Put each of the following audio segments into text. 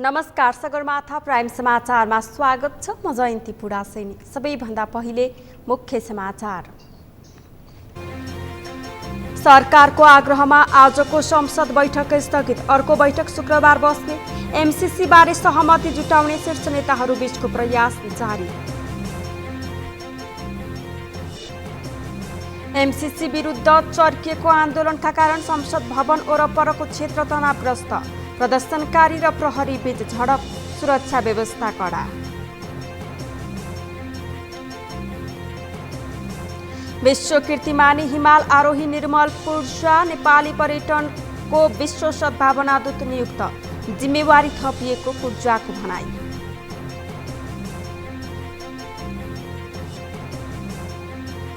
नमस्कार, सगरमाथा प्राइम समाचारमा स्वागत छ। म जयन्ती पुडासैनी। सबैभन्दा पहिले मुख्य समाचार। सरकारको आग्रहमा आजको संसद बैठक स्थगित। अर्को बैठक शुक्रबार बस्ने। एमसीसी बारे सहमति जुटाउने शीर्ष नेताहरू बीचको प्रयास जारी। एमसीसी विरुद्ध चर्किएको आन्दोलनका कारण संसद भवन वरपरको क्षेत्र तनावग्रस्त। प्रदर्शनकारी र प्रहरी बीच झडप, सुरक्षा व्यवस्था कडा। विश्व कीर्तिमानी हिमाल आरोही निर्मल पुर्जा नेपाली पर्यटनको विश्व सद्भावना दूत नियुक्त। जिम्मेवारी थपिएको पुर्जाको भनाई।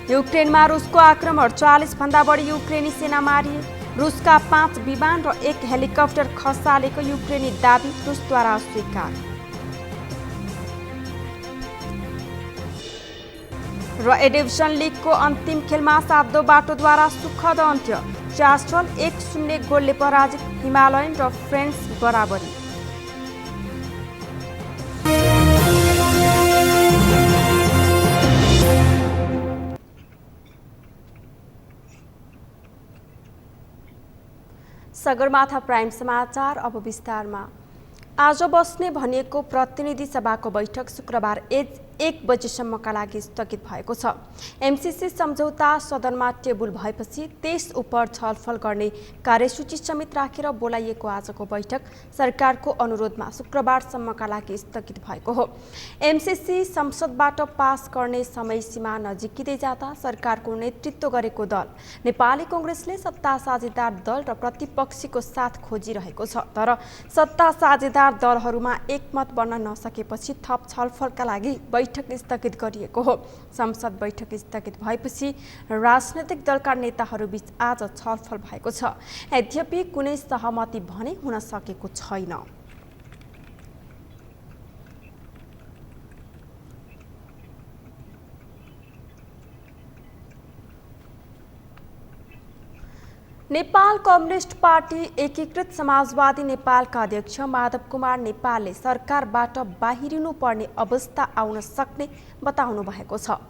युक्रेनमा रुसको आक्रमण, 40 भन्दा बढी युक्रेनी सेना मारिए। रुसका 5 विमान र 1 हेलिकप्टर खसालेको युक्रेनी दाबी रुसद्वारा अस्वीकार। र ए डिभिजन लिगको अन्तिम खेलमा सातो बाटोद्वारा सुखद अन्त्य। च्यास्ट्रल 1-0 गोलले पराजित। हिमालयन र फ्रेन्ड्स बराबरी। सगरमाथा प्राइम समाचार अब विस्तारमा। आज बस्ने भनिएको प्रतिनिधि सभाको बैठक शुक्रबार 1 बजेसम्मका लागि स्थगित भएको छ। एमसीसी सम्झौता सदनमा टेबुल भएपछि त्यस उप छलफल गर्ने कार्यसूची समेत राखेर बोलाइएको आजको बैठक सरकारको अनुरोधमा शुक्रबारसम्मका लागि स्थगित भएको हो। एमसीसी संसदबाट पास गर्ने समय सीमा नजिकिँदै जाँदा सरकारको नेतृत्व गरेको दल नेपाली कांग्रेसले सत्ता साझेदार दल र प्रतिपक्षीको साथ खोजिरहेको छ। तर सत्ता साझेदार दलहरूमा एकमत बन्न नसकेपछि थप छलफलका लागि बैठक स्थगित गरिएको हो। संसद बैठक स्थगित भएपछि राजनैतिक दलका नेताहरूबीच आज छलफल भएको छ। यद्यपि कुनै सहमति भने हुन सकेको छैन। नेपाल कम्युनिस्ट पार्टी एकीकृत समाजवादी नेपालका अध्यक्ष माधव कुमार नेपालले सरकारबाट बाहिरिनु पर्ने अवस्था आउन सक्ने बताउनु भएको छ।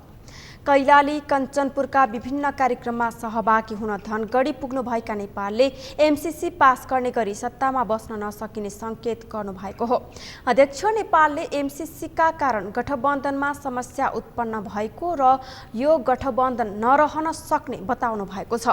कैलाली कञ्चनपुरका विभिन्न कार्यक्रममा सहभागी हुन धनगढी पुग्नुभएका नेपालले एमसीसी पास गर्ने गरी सत्तामा बस्न नसकिने सङ्केत गर्नुभएको हो। अध्यक्ष नेपालले एमसीसीका कारण गठबन्धनमा समस्या उत्पन्न भएको र यो गठबन्धन नरहन सक्ने बताउनु भएको छ।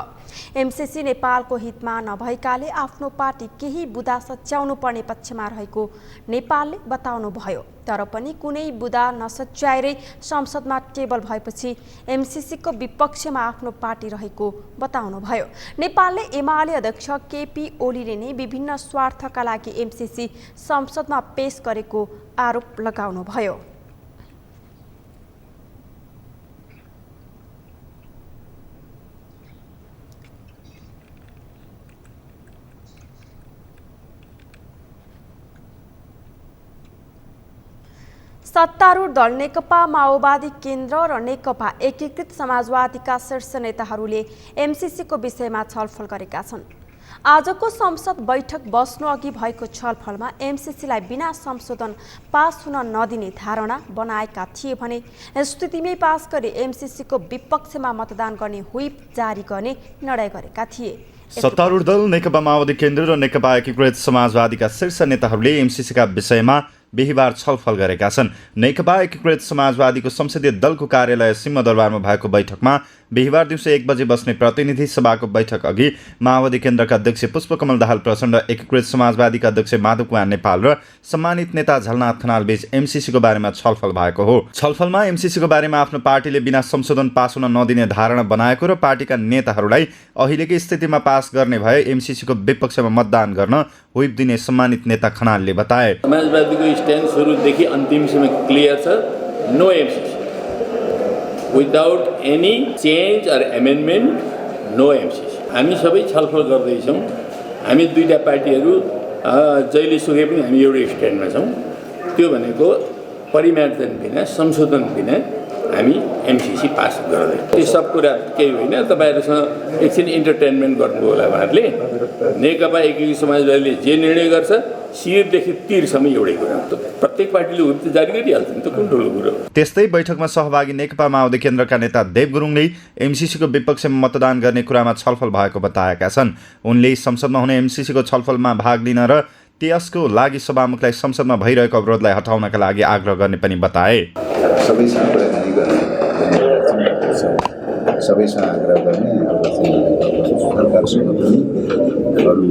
एमसीसी नेपालको हितमा नभएकाले आफ्नो पार्टी केही बुदा सच्याउनु पर्ने पक्षमा रहेको नेपालले बताउनुभयो। तर पनि कुनै बुदा नसच्याएरै संसदमा टेबल भएपछि एमसीसीको विपक्षमा आफ्नो पार्टी रहेको बताउनुभयो। नेपालले एमाले अध्यक्ष केपी ओलीले नै विभिन्न स्वार्थका लागि एमसीसी संसदमा पेश गरेको आरोप लगाउनुभयो। सत्तारूढ दल नेकपा माओवादी केन्द्र र नेकपा एकीकृत समाजवादीका शीर्ष नेताहरूले एमसीसीको विषयमा छलफल गरेका छन्। आजको संसद बैठक बस्नु अघि भएको छलफलमा एमसीसीलाई बिना संशोधन पास हुन नदिने धारणा बनाएका थिए भने स्थितिमै पास गरी एमसीसीको विपक्षमा मतदान गर्ने व्हिप जारी गर्ने निर्णय गरेका थिए। सत्तारूढ दल नेकपा माओवादी केन्द्र र नेकपा एकीकृत समाजवादीका शीर्ष नेताहरूले एमसीसीका विषयमा बिहिबार छलफल गरेका छन्। नेकपा एकीकृत समाजवादीको संसदीय दलको कार्यालय सिंहदरबारमा भएको बैठकमा बिहिबार दिउँसो 1 बजे बस्ने प्रतिनिधि सभाको बैठक अघि माओवादी केन्द्रका अध्यक्ष पुष्पकमल दाहाल प्रचण्ड, एकीकृत समाजवादीका अध्यक्ष माधव कुमार नेपाल र सम्मानित नेता झलनाथ खनाल बीच एमसीसीको बारेमा छलफल भएको हो। छलफलमा एमसीसीको बारेमा आफ्नो पार्टीले बिना संशोधन पास हुन नदिने धारणा बनाएको र पार्टीका नेताहरूलाई अहिलेकै स्थितिमा पास गर्ने भए एमसीसीको विपक्षमा मतदान गर्न व्हिप दिने सम्मानित नेता खनालले बताए। समाजवादीको स्ट्यान्ड सुरुदेखि अन्तिमसम्म क्लियर छ, no MCC. Without any change or amendment, no MCC. हामी सबै छलफल गर्दैछौँ। हामी दुईटा पार्टीहरू जहिले सुके पनि हामी एउटै स्ट्यान्डमा छौँ। त्यो भनेको परिमार्जन बिना, संशोधन बिना हामी एमसीसी पास गर्दैछौँ। यो सब कुरा केही होइन। तपाईँहरूसँग एकछिन इन्टरटेनमेन्ट गर्नुभयो होला उहाँहरूले। नेकपा एकीकृत समाजवादीले जे निर्णय गर्छ शिरदेखि तीरसम्म एउटै कुरा हो। प्रत्येक पार्टीले हुन त जारी गरिहाल्छ नि, त कुन ठुलो कुरो हो। त्यस्तै बैठकमा सहभागी नेकपा माओवादी केन्द्रका नेता देव गुरुङले एमसीसीको विपक्षमा मतदान गर्ने कुरामा छलफल भएको बताएका छन्। उनले संसदमा हुने एमसीसीको छलफलमा भाग लिन र त्यसको लागि सभामुखलाई संसदमा भइरहेको अवरोधलाई हटाउनका लागि आग्रह गर्ने पनि बताए। सबैसँग कुराकानी गर्ने, सबैसँग आग्रह गर्ने, अब सरकारसँग पनि अरू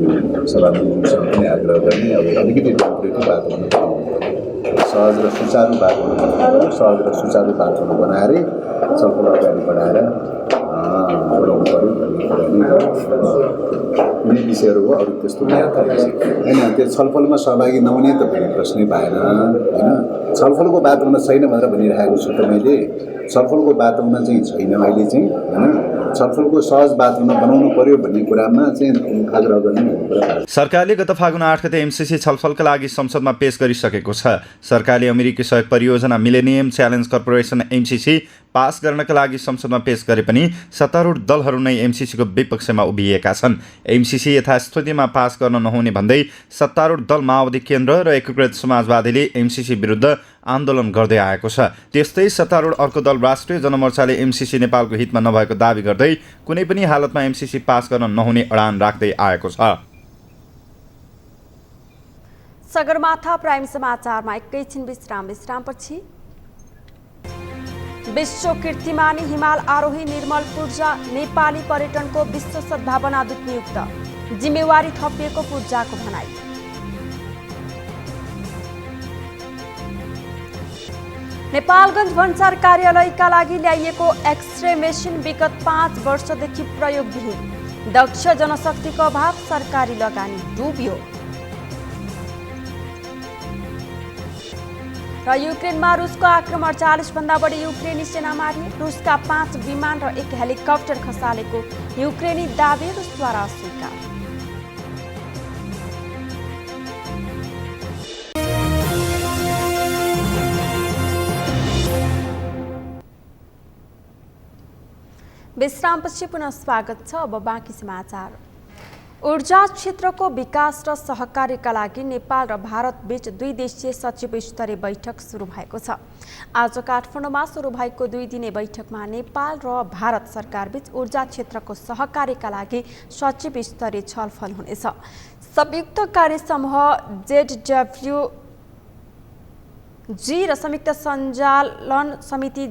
सभामुखसँग पनि आग्रह गर्ने, अब अलिकति डेमोक्रेटिक वातावरण सहज र सुचारू वातावरण, सहज र सुचारू वातावरण बनाएरै छलफल अगाडि बढाएर बढाउनु पऱ्यो भन्ने कुरा नै विषयहरू हो। अरू त्यस्तो नयाँ होइन, त्यो छलफलमा सहभागी नहुने त भन्ने प्रश्नै भएन होइन। छलफलको वातावरण छैन भनेर भनिरहेको छु त मैले। छलफलको वातावरण चाहिँ छैन अहिले चाहिँ होइन। छलफलको सहज वातावरण बनाउनु पर्यो भन्ने कुरामा चाहिँ आग्रह गर्ने कुरा। सरकारले गत फागुन 8 गते एमसीसी छलफलका लागि संसदमा पेश गरिसकेको छ। सरकारले अमेरिकी सहयोग परियोजना millennium challenge corporation MCC pass गर्नका लागि संसदमा पेश गरे पनि सत्तारूढ दलहरू नै एमसीसीको विपक्षमा उभिएका छन्। एमसीसी यथास्थितिमा पास गर्न नहुने भन्दै सत्तारूढ दल माओवादी केन्द्र र एकीकृत समाजवादीले एमसीसी विरुद्ध आन्दोलन गर्दै आएको छ। त्यस्तै सत्तारूढ अर्को दल राष्ट्रिय जनमोर्चाले एमसीसी नेपालको हितमा नभएको दावी गर्दै कुनै पनि हालतमा एमसीसी पास गर्न नहुने अडान राख्दै आएको छ। सगरमाथा प्राइम समाचारमा एकैछिन विश्रामपछि विश्व कीर्तिमानी हिमाल आरोही निर्मल पूर्जा नेपाली पर्यटनको विश्व सद्भावना दूत नियुक्त, जिम्मेवारी थपिएको पूर्जाको भनाई। नेपालगञ्ज भन्सार कार्यालयका लागि ल्याइएको एक्सरे मेसिन विगत 5 वर्षदेखि प्रयोगविहीन, दक्ष जनशक्तिको अभाव, सरकारी लगानी डुब्यो। र युक्रेनमा रुसको आक्रमण, 40 भन्दा बढी युक्रेनी सेना मारिए, रुसका 5 विमान र 1 हेलिकप्टर खसालेको युक्रेनी दावी रुसद्वारा अस्वीकार। विश्रामपछि पुनः स्वागत छ। अब बाँकी समाचार। ऊर्जा क्षेत्रको विकास र सहकार्यका लागि नेपाल र भारत बीच 2 देशीय सचिव स्तरीय बैठक सुरु भएको छ। आज काठमाडौँमा सुरु भएको 2 दिने बैठकमा नेपाल र भारत सरकार बीच ऊर्जा क्षेत्रको सहकार्यका लागि सचिव स्तरीय छलफल हुनेछ। संयुक्त कार्य समूह जेडब्ल्यूजी र संयुक्त सञ्चालन समिति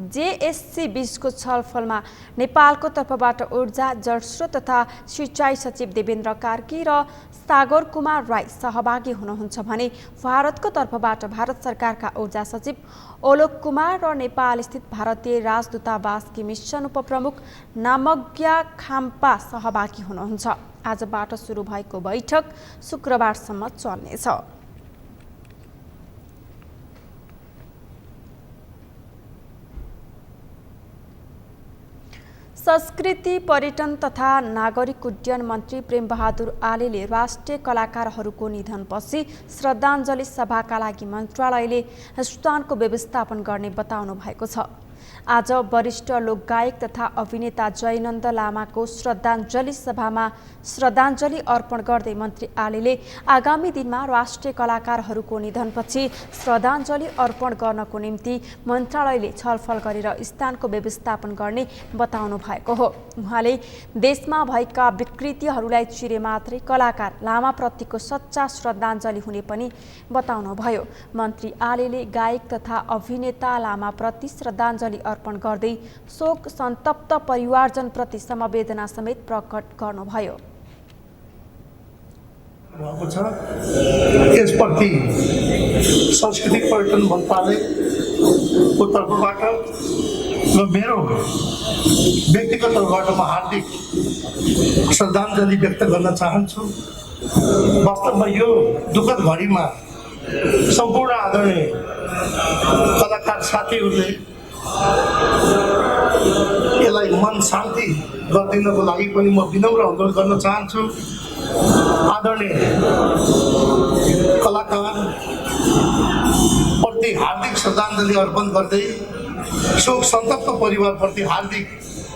जेएससी बीचको छलफलमा नेपालको तर्फबाट ऊर्जा, जलस्रोत तथा सिंचाई सचिव देवेन्द्र कार्की र सागर कुमार राई सहभागी हुनुहुन्छ भने भारतको तर्फबाट भारत सरकारका ऊर्जा सचिव ओलोक कुमार र नेपाल स्थित भारतीय राजदूतावासकी मिसन उपप्रमुख नामग्या खाम्पा सहभागी हुनुहुन्छ। आजबाट सुरु भएको बैठक शुक्रबारसम्म चल्नेछ। संस्कृति, पर्यटन तथा नागरिक उड्डयन मन्त्री प्रेमबहादुर आलेले राष्ट्रिय कलाकारहरूको निधनपछि श्रद्धाञ्जली सभाका लागि मन्त्रालयले स्थानको व्यवस्थापन गर्ने बताउनु भएको छ। आज वरिष्ठ लोकगायक तथा अभिनेता जयनन्द लामाको श्रद्धाञ्जली सभामा श्रद्धाञ्जली अर्पण गर्दै मन्त्री आलेले आगामी दिनमा राष्ट्रिय कलाकारहरूको निधनपछि श्रद्धाञ्जली अर्पण गर्नको निम्ति मन्त्रालयले छलफल गरेर स्थानको व्यवस्थापन गर्ने बताउनु भएको हो। उहाँले देशमा भएका विकृतिहरूलाई चिरे मात्रै कलाकार लामाप्रतिको सच्चा श्रद्धाञ्जली हुने पनि बताउनुभयो। मन्त्री आलेले गायक तथा अभिनेता लामाप्रति श्रद्धाञ्जली अर्पण गर्दै शोक सन्तप्त परिवारजनप्रति समवेदना समेत प्रकट गर्नुभयो। यसप्रति सांस्कृतिक पर्यटन मन्त्रालयको तर्फबाट र मेरो व्यक्तिगत तर्फबाट म हार्दिक श्रद्धाञ्जली व्यक्त गर्न चाहन्छु। वास्तवमा यो दुःखद घडीमा सम्पूर्ण आदरणीय कलाकार साथीहरूले यसलाई मन शान्ति गरिदिनको लागि पनि म विनम्र अनुरोध गर्न चाहन्छु। आदरणीय कलाकार प्रति हार्दिक श्रद्धाञ्जली अर्पण गर्दै शोक सन्तप्त परिवारप्रति हार्दिक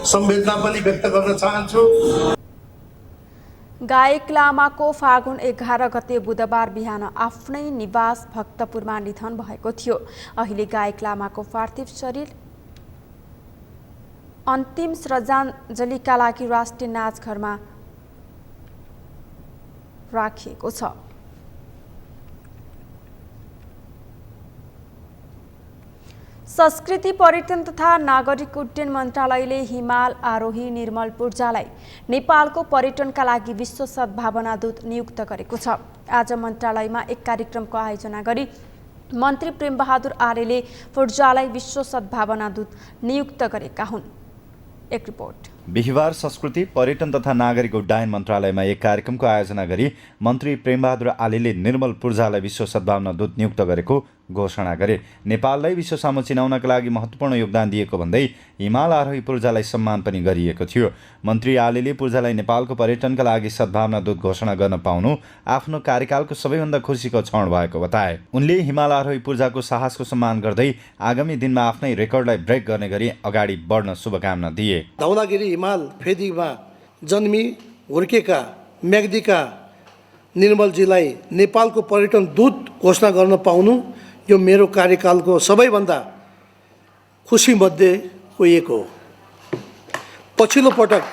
संवेदना पनि व्यक्त गर्न चाहन्छु। गायक लामाको फागुन 11 गते बुधबार बिहान आफ्नै निवास भक्तपुरमा निधन भएको थियो। अहिले गायक लामाको पार्थिव शरीर अन्तिम श्रद्धाञ्जलीका लागि राष्ट्रिय नाचघरमा राखिएको छ। संस्कृति पर्यटन तथा नागरिक उड्डयन मन्त्रालयले हिमाल आरोही निर्मल पूर्जालाई नेपालको पर्यटनका लागि विश्व सद्भावना दूत नियुक्त गरेको छ। आज मन्त्रालयमा एक कार्यक्रमको आयोजना गरी मन्त्री प्रेमबहादुर आर्यले पूर्जालाई विश्व सद्भावना दूत नियुक्त गरेका हुन्। एक रिपोर्ट। बिहिबार संस्कृति पर्यटन तथा नागरिक उड्डयन मन्त्रालयमा एक कार्यक्रमको आयोजना गरी मन्त्री प्रेमबहादुर आर्यले निर्मल पूर्जालाई विश्व सद्भावना दूत नियुक्त गरेको घोषणा गरे। नेपाललाई विश्व सामु चिनाउनका लागि महत्त्वपूर्ण योगदान दिएको भन्दै हिमाल आरोही पूर्जालाई सम्मान पनि गरिएको थियो। मन्त्री आर्यले पूर्जालाई नेपालको पर्यटनका लागि सद्भावना दूत घोषणा गर्न पाउनु आफ्नो कार्यकालको सबैभन्दा खुसीको क्षण भएको बताए। उनले हिमाल आरोही पूर्जाको साहसको सम्मान गर्दै आगामी दिनमा आफ्नै रेकर्डलाई ब्रेक गर्ने गरी अगाडि बढ्न शुभकामना दिए। धौलागिरी हिमाल फेदीमा जन्मी हुर्केका म्याग्दीका निर्मलजीलाई नेपालको पर्यटन दूत घोषणा गर्न पाउनु यो मेरो कार्यकालको सबैभन्दा खुसीमध्येको एक हो। पछिल्लो पटक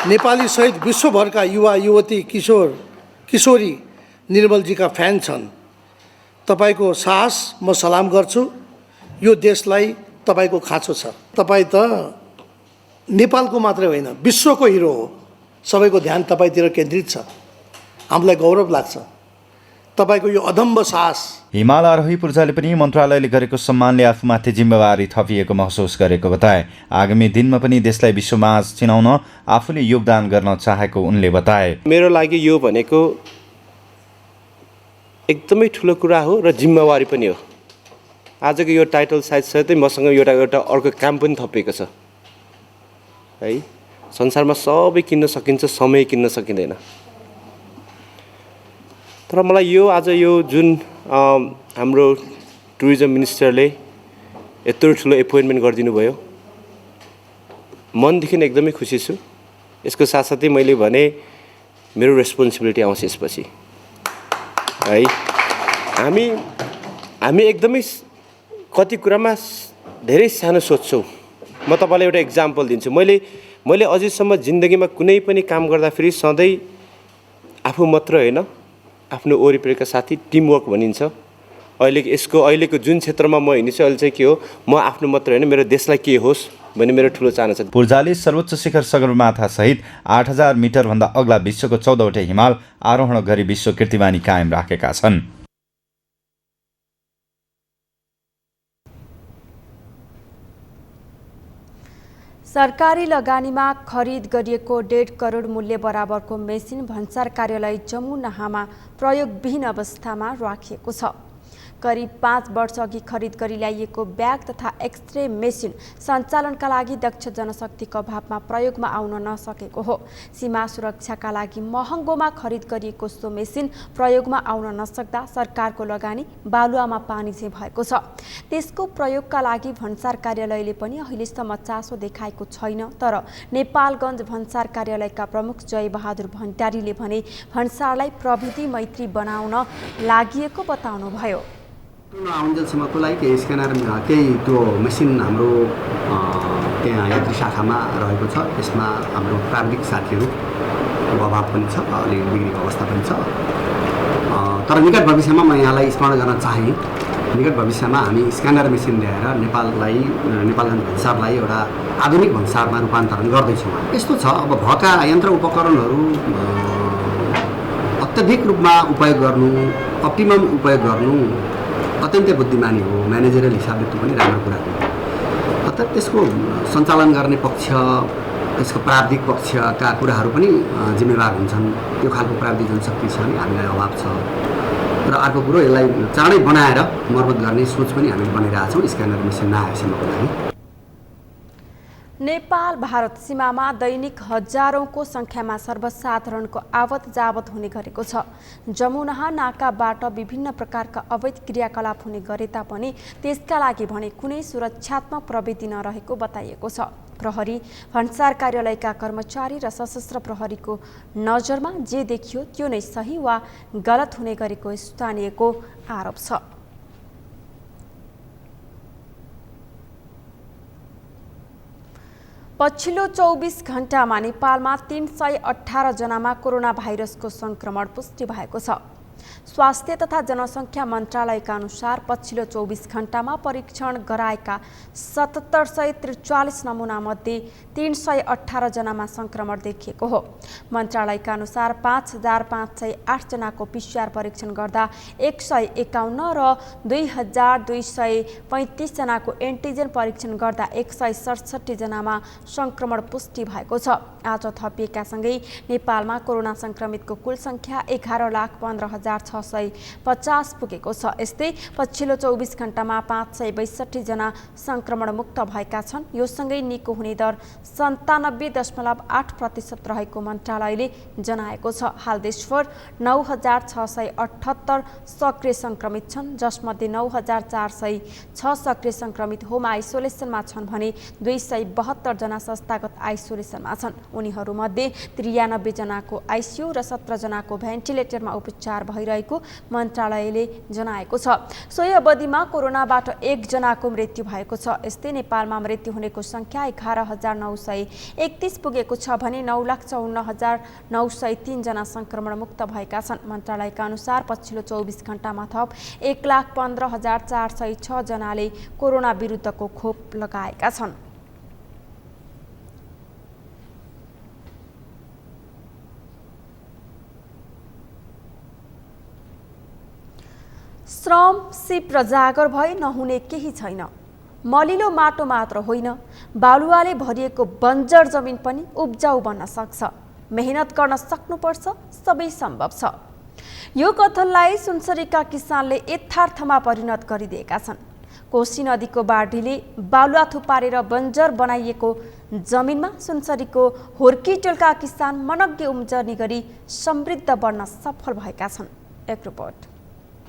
नेपाली सहित विश्वभरका युवा युवती किशोरी निर्मलजीका फ्यान छन्। तपाईको साहस म सलाम गर्छु। यो देशलाई तपाईको खाँचो छ। तपाईँ त नेपालको मात्रै होइन विश्वको हिरो हो। सबैको ध्यान तपाईँतिर केन्द्रित छ। हामीलाई गौरव लाग्छ तपाईँको यो अदम्ब साहस। हिमाल आरोही पूर्जाले पनि मन्त्रालयले गरेको सम्मानले आफूमाथि जिम्मेवारी थपिएको महसुस गरेको बताए। आगामी दिनमा पनि देशलाई विश्वमाझ चिनाउन आफूले योगदान गर्न चाहेको उनले बताए। मेरो लागि यो भनेको एकदमै ठुलो कुरा हो र जिम्मेवारी पनि हो। आजको यो टाइटल साथै मसँग एउटा अर्को काम पनि थपिएको छ है। संसारमा सबै किन्न सकिन्छ, समय किन्न सकिँदैन। तर मलाई यो आज यो जुन हाम्रो टुरिज्म मिनिस्टरले यत्रो ठुलो एपोइन्टमेन्ट गरिदिनु भयो, मनदेखि एकदमै खुसी छु। यसको साथसाथै मैले भने मेरो रेस्पोन्सिबिलिटी आउँछ यसपछि है। हामी एकदमै कति कुरामा धेरै सानो सोच्छौँ। म तपाईँलाई एउटा इक्जाम्पल दिन्छु। मैले अझैसम्म जिन्दगीमा कुनै पनि काम गर्दाखेरि सधैँ आफू मात्र होइन, आफ्नो वरिपरिका साथी, टिमवर्क भनिन्छ। अहिलेको जुन क्षेत्रमा म हिँड्छु अहिले चाहिँ के हो, म आफ्नो मात्र होइन मेरो देशलाई के होस् भन्ने मेरो ठुलो चाहना छ। पूर्जाले सर्वोच्च शिखर सगरमाथा सहित 8000 मिटरभन्दा अग्ला विश्वको 14वटै हिमाल आरोहण गरी विश्व कीर्तिमानी कायम राखेका छन्। सरकारी लगानीमा खरिद गरिएको 1.5 करोड मूल्य बराबरको मेसिन भन्सार कार्यालय जमुनाहामा प्रयोगविहीन अवस्थामा राखिएको छ। करिब 5 वर्ष अघि खरिद गरी ल्याइएको ब्याग तथा एक्सरे मेसिन सञ्चालनका लागि दक्ष जनशक्तिको अभावमा प्रयोगमा आउन नसकेको हो। सीमा सुरक्षाका लागि महँगोमा खरिद गरिएको सो मेसिन प्रयोगमा आउन नसक्दा सरकारको लगानी बालुवामा पानी चाहिँ भएको छ। त्यसको प्रयोगका लागि भन्सार कार्यालयले पनि अहिलेसम्म चासो देखाएको छैन। तर नेपालगञ्ज भन्सार कार्यालयका प्रमुख जयबहादुर भण्डारीले भने भन्सारलाई प्रविधि मैत्री बनाउन लागिएको बताउनुभयो। आउन्जेलसम्मको लागि केही स्क्यानर केही त्यो मेसिन हाम्रो त्यहाँ यात्री शाखामा रहेको छ। त्यसमा हाम्रो प्राविधिक साथीहरूको अभाव पनि छ, अलिक बिग्रेको अवस्था पनि छ। तर निकट भविष्यमा म यहाँलाई स्मरण गर्न चाहे, निकट भविष्यमा हामी स्क्यानर मेसिन ल्याएर नेपालगञ्ज भन्सारलाई एउटा आधुनिक भन्सारमा रूपान्तरण गर्दैछौँ। यस्तो छ, अब भएका यन्त्र उपकरणहरू अत्यधिक रूपमा उपयोग गर्नु, अप्टिमम उपयोग गर्नु अत्यन्तै बुद्धिमानी हो। म्यानेजरियल हिसाबले त्यो पनि राम्रो कुरा हो। अर्थात् त्यसको सञ्चालन गर्ने पक्ष, त्यसको प्राविधिक पक्षका कुराहरू पनि जिम्मेवार हुन्छन्। त्यो खालको प्राविधिक जनशक्ति छ भने हामीलाई अभाव छ। र अर्को कुरो, यसलाई चाँडै बनाएर मर्मत गर्ने सोच पनि हामीले बनाइरहेका छौँ स्क्यानर मेसिन नआएसम्मको लागि। नेपाल भारत सीमामा दैनिक हजारौंको संख्यामा सर्वसाधारणको आवत जावत हुने गरेको छ। जमुना नाकाबाट विभिन्न प्रकारका अवैध क्रियाकलाप हुने गरे तापनि त्यसका लागि भने कुनै सुरक्षात्मक प्रविधि नरहेको बताइएको छ। प्रहरी भन्सार कार्यालयका कर्मचारी र सशस्त्र प्रहरीको नजरमा जे देखियो त्यो नै सही वा गलत हुने गरेको स्थानीयको आरोप छ। पछिल्लो 24 घण्टामा नेपालमा 318 जनामा कोरोना भाइरसको संक्रमण पुष्टि भएको छ। स्वास्थ्य तथा जनसङ्ख्या मन्त्रालयका अनुसार पछिल्लो 24 घण्टामा परीक्षण गराएका 7743 नमुनामध्ये 318 जनामा संक्रमण देखिएको हो। मन्त्रालयका अनुसार 5508 जनाको PCR परीक्षण गर्दा 151 र 2235 जनाको एन्टिजेन परीक्षण गर्दा 167 जनामा संक्रमण पुष्टि भएको छ। आज थपिएका सँगै नेपालमा कोरोना संक्रमितको कुल संख्या 11,15,650 पुगेको छ। यस्तै पछिल्लो 24 घण्टामा 562 जना संक्रमण मुक्त भएका छन्। यो सँगै निको हुने दर 97.8% रहेको मन्त्रालयले जनाएको छ। हाल देशभर 9,678 सक्रिय संक्रमित छन्, जसमध्ये 9,406 सक्रिय संक्रमित होम आइसोलेसनमा छन् भने 272 जना संस्थागत आइसोलेसनमा छन्। उनीहरूमध्ये 93 जनाको आइसियु र 17 जनाको भेन्टिलेटरमा उपचार भइरहेको मन्त्रालयले जनाएको छ। सोही अवधिमा कोरोनाबाट 1 जनाको मृत्यु भएको छ। यस्तै नेपालमा मृत्यु हुनेको संख्या 11,931 पुगेको छ भने 9,54,903 जना संक्रमण मुक्त भएका छन्। मन्त्रालयका अनुसार पछिल्लो 24 घण्टामा थप 1,15,406 जनाले कोरोना विरुद्धको खोप लगाएका छन्। श्रम सिप र जागर भए नहुने केही छैन। मलिलो माटो मात्र होइन, बालुवाले भरिएको बन्जर जमिन पनि उब्जाउ बन्न सक्छ। मेहनत गर्न सक्नुपर्छ, सबै सम्भव छ। यो कथनलाई सुनसरीका किसानले यथार्थमा परिणत गरिदिएका छन्। कोशी नदीको बाढीले बालुवा थुपारेर बन्जर बनाइएको जमिनमा सुनसरीको होर्कीटोलका किसान मनग्गे उम्जनी गरी समृद्ध बन्न सफल भएका छन्। एक रिपोर्ट।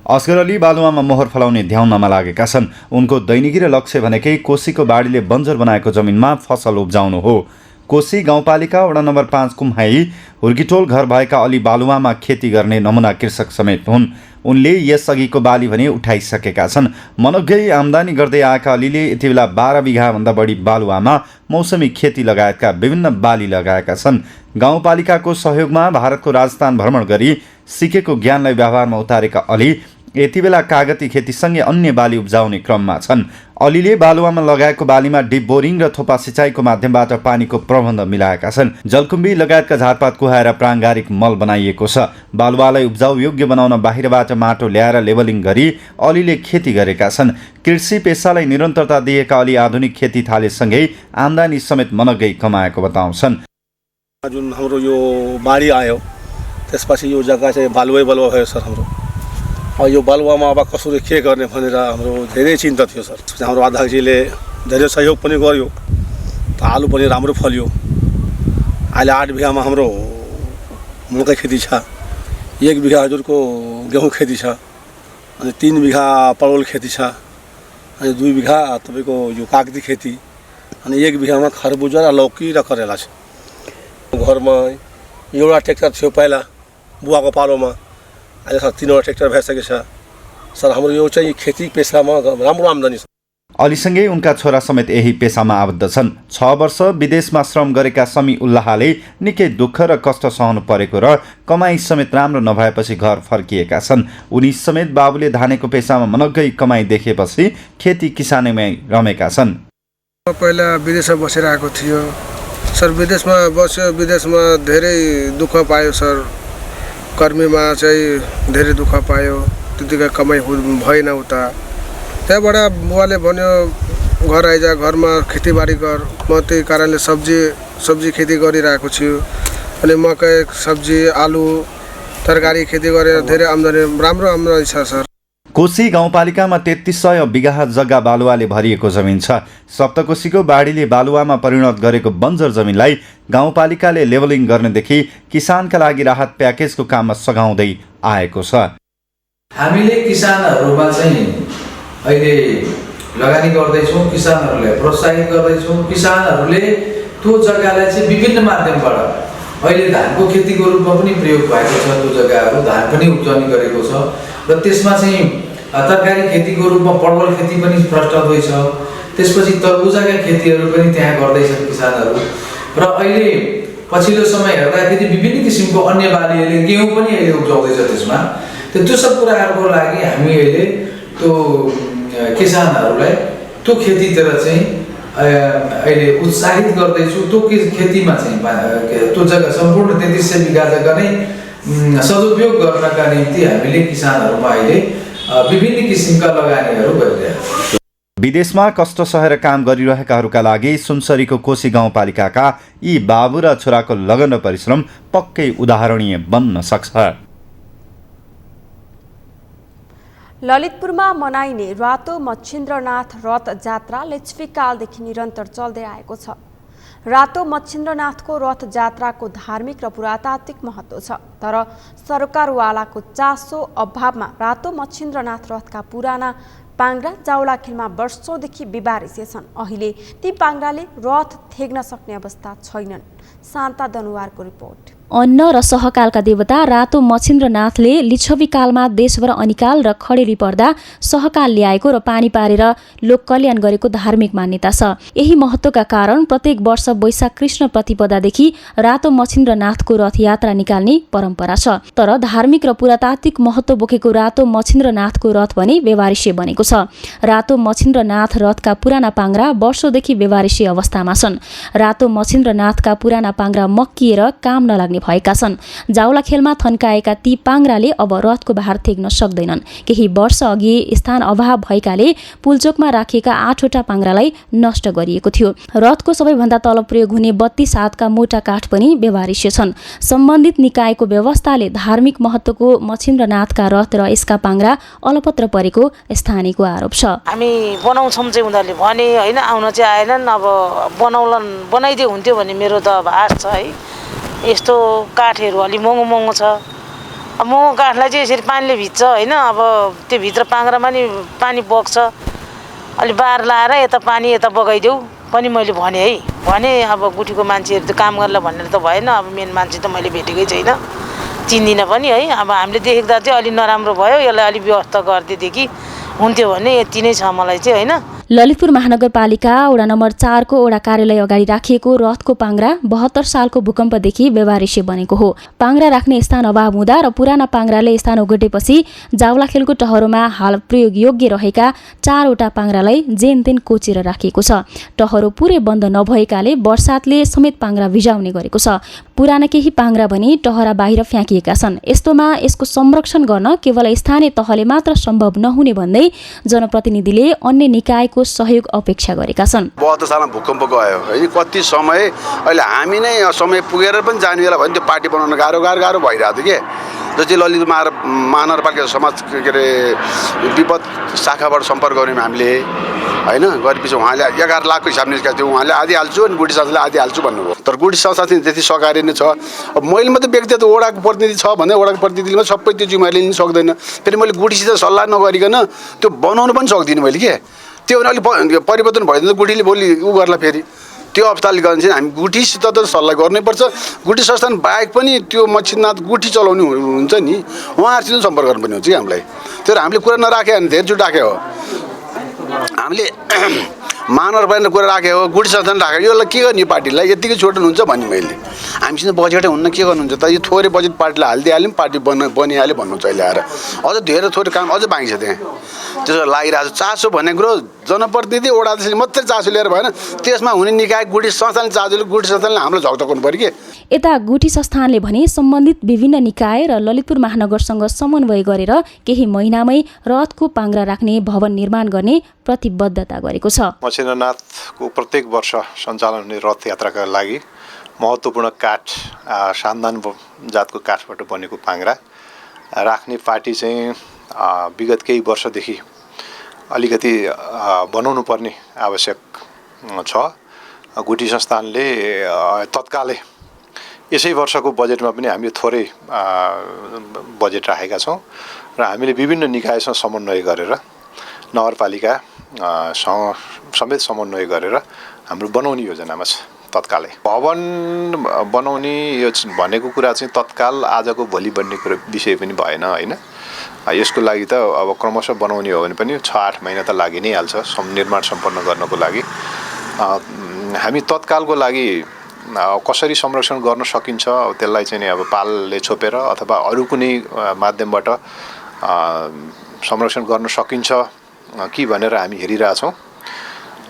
असगर अली बालुवामा मोहर फलाउने ध्याउनमा लागेका छन्। उनको दैनिकी र लक्ष्य भनेकै कोशीको बाढीले बन्जर बनाएको जमिनमा फसल उब्जाउनु हो। कोशी गाउँपालिका वडा नम्बर 5 कुम्हाई हुर्कीटोल घर भएका अली बालुवामा खेती गर्ने नमुना कृषक समेत हुन्। उनले यसअघिको बाली भने उठाइसकेका छन्। मनग्गै आम्दानी गर्दै आएका अलीले यति बेला 12 बिघाभन्दा बढी बालुवामा मौसमी खेती लगायतका विभिन्न बाली लगाएका छन्। गाउँपालिकाको सहयोगमा भारतको राजस्थान भ्रमण गरी सिकेको ज्ञानलाई व्यवहारमा उतारेका अली यति बेला कागती खेतीसँगै अन्य बाली उब्जाउने क्रममा छन्। अलीले बालुवामा लगाएको बालीमा डिप बोरिङ र थोपा सिँचाइको माध्यमबाट पानीको प्रबन्ध मिलाएका छन्। जलकुम्बी लगायतका झारपात कुहाएर प्राङ्गारिक मल बनाइएको छ। बालुवालाई उब्जाउ योग्य बनाउन बाहिरबाट माटो ल्याएर लेबलिङ गरी अलीले खेती गरेका छन्। कृषि पेसालाई निरन्तरता दिएका अली आधुनिक खेती थालेसँगै आम्दानी समेत मनग्गै कमाएको बताउँछन्। जुन हाम्रो यो बाढी आयो त्यसपछि यो जग्गा चाहिँ बालुवै बालुवा भयो सर। हाम्रो यो बालुवामा अब कसरी के गर्ने भनेर हाम्रो धेरै चिन्ता थियो सर। हाम्रो अध्यक्षजीले धेरै सहयोग पनि गर्यो, त आलु पनि राम्रो फल्यो। अहिले 8 बिघामा हाम्रो मकै खेती छ, 1 बिघा हजुरको गेहूँ खेती छ, अनि 3 बिघा परोल खेती छ, अनि 2 बिघा तपाईँको यो कागती खेती, अनि 1 बिघामा खरबुजा र लौकी र करेला छ। घरमा एउटा ट्र्याक्टर थियो पहिला बुवाको पालोमा, अहिले सर 3वटा ट्र्याक्टर भइसकेको छ सर। हाम्रो यो चाहिँ खेती पेसामा राम्रो आम्दानी छ। अलीसँगै उनका छोरा समेत यही पेसामा आबद्ध छन्। 6 वर्ष विदेशमा श्रम गरेका समी उल्लाहले निकै दुःख र कष्ट सहनु परेको र कमाई समेत राम्रो नभएपछि घर फर्किएका छन्। उनी समेत बाबुले धानेको पेसामा मनग्गै कमाई देखेपछि खेती किसानीमै रमेका छन्। पहिला विदेशमा बसेर आएको थियो सर। विदेशमा बस्यो, विदेशमा धेरै दुःख पायो सर। कर्मीमा चाहिँ धेरै दुःख पायो, त्यतिकै कमाइ भएन उता। त्यहाँबाट बुवाले भन्यो घर आइज, घरमा खेतीबारी गर। म त्यही कारणले सब्जी खेती गरिरहेको छु। अनि मकै, सब्जी, आलु, तरकारी खेती गरेर धेरै आम्दानी, राम्रो आम्दानी छ सर। कोशी गाउँपालिकामा 3300 बिघा जग्गा बालुवाले भरिएको जमिन छ। सप्तकोशीको बाढीले बालुवामा परिणत गरेको बन्जर जमिनलाई गाउँपालिकाले लेभलिङ गर्नेदेखि किसानका लागि राहत प्याकेजको काममा सघाउँदै आएको छ। हामीले किसानहरूमा चाहिँ अहिले लगानी गर्दैछौँ, किसानहरूलाई प्रोत्साहित गर्दैछौँ। किसानहरूले त्यो जग्गालाई चाहिँ विभिन्न माध्यमबाट अहिले धानको खेतीको रूपमा पनि प्रयोग भएको छ। त्यो जग्गाहरू धान पनि उब्जनी गरेको छ र त्यसमा चाहिँ तरकारी खेतीको रूपमा परवल खेती पनि प्रस्ताव छ। त्यसपछि तरबुजाका खेतीहरू पनि त्यहाँ गर्दैछन् किसानहरू। र अहिले पछिल्लो समय हेर्दाखेरि विभिन्न किसिमको अन्य बालीहरूले गेहूँ पनि अहिले उब्जाउँदैछ त्यसमा। त्यो सब कुराहरूको लागि हामी अहिले त्यो किसानहरूलाई त्यो खेतीतिर चाहिँ अहिले उत्साहित गर्दैछु। त्यो खेतीमा चाहिँ त्यो जग्गा सम्पूर्ण 3300 बिघा जग्गा नै सदुपयोग गर्नका निम्ति हामीले किसानहरूमा अहिले विभिन्न किसिमका लगानीहरू गरिरहेका छौँ। विदेशमा कष्ट सहेर काम गरिरहेकाहरूका लागि सुनसरीको कोशी गाउँपालिकाका यी बाबु र छोराको लगन र परिश्रम पक्कै उदाहरणीय बन्न सक्छ। ललितपुरमा मनाइने रातो मच्छिन्द्रनाथ रथ जात्रा लिच्छवीकालदेखि निरन्तर चल्दै आएको छ। रातो मच्छिन्द्रनाथको रथ जात्राको धार्मिक र पुरातात्विक महत्त्व छ, तर सरकारवालाको चासो अभावमा रातो मच्छिन्द्रनाथ रथका पुराना पाङ्ग्रा जाउलाखेलमा वर्षौँदेखि बिबारिसे छन्। अहिले ती पाङ्ग्राले रथ थेग्न सक्ने अवस्था छैनन्। शान्ता दनुवारको रिपोर्ट। अन्न र सहकालका देवता रातो मच्छिन्द्रनाथले लिच्छवीकालमा देशभर अनिकाल र खडेरी पर्दा सहकाल ल्याएको र पानी पारेर लोक कल्याण गरेको धार्मिक मान्यता छ। यही महत्त्वका कारण प्रत्येक वर्ष वैशाख कृष्ण प्रतिपदादेखि रातो मच्छिन्द्रनाथको रथ यात्रा निकाल्ने परम्परा छ। तर धार्मिक र पुरातात्विक महत्त्व बोकेको रातो मच्छिन्द्रनाथको रथ भने व्यवहारिष्य बनेको छ। रातो मच्छिन्द्रनाथ रथका पुराना पाङ्ग्रा वर्षौँदेखि व्यवहारिष्य अवस्थामा छन्। रातो मच्छिन्द्रनाथका पुराना पाङ्ग्रा मक्किएर काम नलाग्ने भएका छन्। जाउला खेलमा थन्काएका ती पाङ्ग्राले अब रथको भार थेग्न सक्दैनन्। केही वर्ष अघि स्थान अभाव भएकाले पुलचोकमा राखिएका 8वटा पाङ्ग्रालाई नष्ट गरिएको थियो। रथको सबैभन्दा तल प्रयोग हुने 32 हातका मोटा काठ पनि व्यवहारिष्य छन्। सम्बन्धित निकायको व्यवस्थाले धार्मिक महत्त्वको मच्छिन्द्रनाथका रथ र यसका पाङ्ग्रा अलपत्र परेको स्थानीयको आरोप छ। हामी बनाउँछौँ चाहिँ उनीहरूले भने होइन, आउन चाहिँ आएनन्। अब बनाइदियो हुन्थ्यो भन्ने मेरो त अब आश छ है। यस्तो काठहरू अलि महँगो छ। अब महँगो काठलाई चाहिँ यसरी पानीले भिज्छ होइन। अब त्यो भित्र पाङ्ग्रामा नि पानी बग्छ। अलि बार लाएर यता पानी यता बगाइदेऊ पनि मैले भने है। भने अब गुठीको मान्छेहरू त काम गर्ला भनेर त भएन। अब मेन मान्छे त मैले भेटेकै छैन, चिन्दिनँ पनि है। अब हामीले देख्दा चाहिँ अलि नराम्रो भयो। यसलाई अलि व्यवस्था गरिदिएदेखि हुन्थ्यो भने यति नै छ मलाई चाहिँ होइन। ललितपुर महानगरपालिका वडा नम्बर 4 को वडा कार्यालय अगाडि राखिएको रथको पाङ्ग्रा 72 सालको भूकम्पदेखि व्यवहारिष्य बनेको हो। पाङ्ग्रा राख्ने स्थान अभाव हुँदा र पुराना पाङ्ग्राले स्थान ओगटेपछि जाउलाखेलको टहरोमा हाल प्रयोग योग्य रहेका 4वटा पाङ्ग्रालाई जेनतेन कोचेर राखिएको छ। टहरो पुरै बन्द नभएकाले बर्सातले समेत पाङ्ग्रा भिजाउने गरेको छ। पुराना केही पाङ्ग्रा भने टहरा बाहिर फ्याँकिएका छन्। यस्तोमा यसको संरक्षण गर्न केवल स्थानीय तहले मात्र सम्भव नहुने भन्दै जनप्रतिनिधिले अन्य निकायको सहयोग अपेक्षा गरेका छन्। 72 सालमा भूकम्प गयो है। कति समय अहिले हामी नै समय पुगेर पनि जाने बेला भने त्यो पार्टी बनाउन गाह्रो भइरहेको थियो के। जस्तै ललित महानगरपालिका समाज के अरे विपद शाखाबाट सम्पर्क गऱ्यौँ हामीले होइन। गरेपछि उहाँले 11 लाखको हिसाब निस्केको थियो। उहाँले आधी हाल्छु अनि गुठी संस्थाले आधी हाल्छु भन्नुभयो। तर गुठी संस्था चाहिँ त्यति सहकारी नै छ। अब मैले मात्रै व्यक्तिगत वडाको प्रतिनिधि छ भने वडाको प्रतिनिधिले सबै त्यो जिम्मेवारी लिन सक्दैन। फेरि मैले गुठीसित सल्लाह नगरिकन त्यो बनाउनु पनि सक्दिनँ मैले के। त्यो भने अलिक परिवर्तन भयो भने गुठीले भोलि उ गर्ला। फेरि त्यो अवस्थाले गर्दा चाहिँ हामी गुठीसित त सल्लाह गर्नैपर्छ। गुठी संस्थान बाहेक पनि त्यो मच्छिन्द्रनाथ गुठी चलाउने हुन्छ नि, उहाँहरूसित सम्पर्क गर्नुपर्ने हुन्छ कि हामीलाई। तर हामीले कुरा नराख्यो भने धेरैचोटि राख्यो हो। हामीले महानगरपालिका कुरा राखेको हो, गुठी संस्थान राखेको, यसलाई के गर्ने पार्टीलाई यतिकै छोड्नुहुन्छ भन्ने मैले। हामीसित बजेटै हुन्न के गर्नुहुन्छ त। यो थोरै बजेट पार्टीलाई हालिदिइहाल्यौँ, पार्टी बनिहाल्यो भन्नुहुन्छ अहिले आएर। अझ धेरै थोरै काम अझ बाँकी छ त्यहाँ। त्यसो लागिरहेको छ। चासो भन्ने कुरो जनप्रतिनिधि वडा अध्यक्षले मात्रै चासो लिएर भएन, त्यसमा हुने निकाय गुठी संस्थानले चासो गुठी संस्थानले हामीलाई झकझक गर्नु पऱ्यो कि। यता गुठी संस्थानले भने सम्बन्धित विभिन्न निकाय र ललितपुर महानगरसँग समन्वय गरेर केही महिनामै रथको पाङ्ग्रा राख्ने भवन निर्माण गर्ने प्रतिबद्धता गरेको छ। मच्छिन्द्रनाथको प्रत्येक वर्ष सञ्चालन हुने रथ यात्राका लागि महत्त्वपूर्ण काठ सान्दान जातको काठबाट बनेको पाङ्ग्रा राख्ने पार्टी चाहिँ विगत केही वर्षदेखि अलिकति बनाउनु पर्ने आवश्यक छ। गुठी संस्थानले तत्कालै यसै वर्षको बजेटमा पनि हामी थोरै बजेट राखेका छौँ र हामीले विभिन्न निकायसँग समन्वय गरेर नगरपालिका समेत समन्वय गरेर हाम्रो बनाउने योजनामा छ। तत्कालै भवन बनाउने यो भनेको कुरा चाहिँ तत्काल आजको भोलि बन्ने कुरा विषय पनि भएन होइन। यसको लागि त अब क्रमशः बनाउने हो भने पनि 6-8 महिना त लागि नै हाल्छ निर्माण सम्पन्न गर्नको लागि। हामी तत्कालको लागि कसरी संरक्षण गर्न सकिन्छ त्यसलाई चाहिँ अब पालले छोपेर अथवा अरू कुनै माध्यमबाट संरक्षण गर्न सकिन्छ कि भनेर हामी हेरिरहेछौँ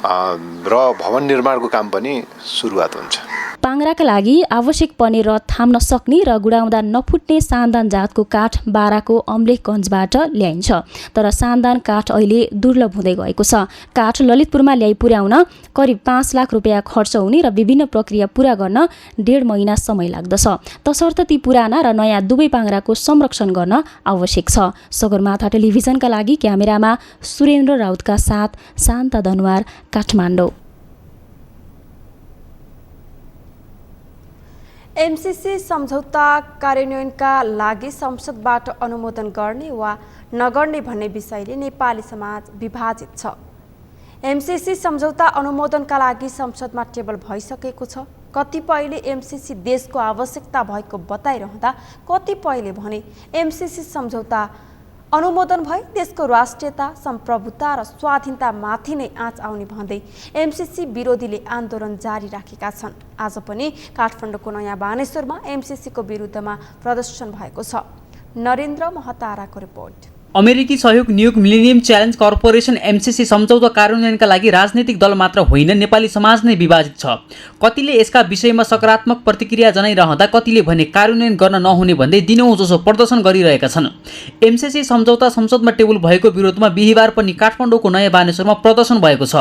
र भवन निर्माणको काम पनि सुरुवात हुन्छ। पाङ्ग्राका लागि आवश्यक पर्ने रथ थाम्न सक्ने र गुडाउँदा नफुट्ने सान्दान जातको काठ बाराको अम्लेखगञ्जबाट ल्याइन्छ। तर सान्दान काठ अहिले दुर्लभ हुँदै गएको छ। काठ ललितपुरमा ल्याइ पुर्याउन करिब 5 लाख रुपियाँ खर्च हुने र विभिन्न प्रक्रिया पूरा गर्न 1.5 महिना समय लाग्दछ। तसर्थ ती पुराना र नयाँ दुवै पाङ्ग्राको संरक्षण गर्न आवश्यक छ। सगरमाथा टेलिभिजनका लागि क्यामेरामा सुरेन्द्र राउतका साथ शान्ता दनवार, काठमाडौँ। एमसीसी सम्झौता कार्यान्वयनका लागि संसदबाट अनुमोदन गर्ने वा नगर्ने भन्ने विषयले नेपाली समाज विभाजित छ। एमसीसी सम्झौता अनुमोदनका लागि संसदमा टेबल भइसकेको छ। कतिपयले एमसीसी देशको आवश्यकता भएको बताइरहँदा कतिपयले भने एमसीसी सम्झौता अनुमोदन भए देशको राष्ट्रियता, सम्प्रभुता र स्वाधीनतामाथि नै आँच आउने भन्दै एमसीसी विरोधीले आन्दोलन जारी राखेका छन्। आज पनि काठमाडौँको नयाँ बानेश्वरमा एमसीसीको विरुद्धमा प्रदर्शन भएको छ। नरेन्द्र महताराको रिपोर्ट। अमेरिकी सहयोग नियोग मिलेनियम च्यालेन्ज कर्पोरेसन एमसीसी सम्झौता कार्यान्वयनका लागि राजनीतिक दल मात्र होइन नेपाली समाज नै विभाजित छ। कतिले यसका विषयमा सकारात्मक प्रतिक्रिया जनाइरहँदा कतिले भने कार्यान्वयन गर्न नहुने भन्दै दिनौँ जसो प्रदर्शन गरिरहेका छन्। एमसीसी सम्झौता संसदमा टेबल भएको विरोधमा बिहिबार पनि काठमाडौँको नयाँ बानेश्वरमा प्रदर्शन भएको छ।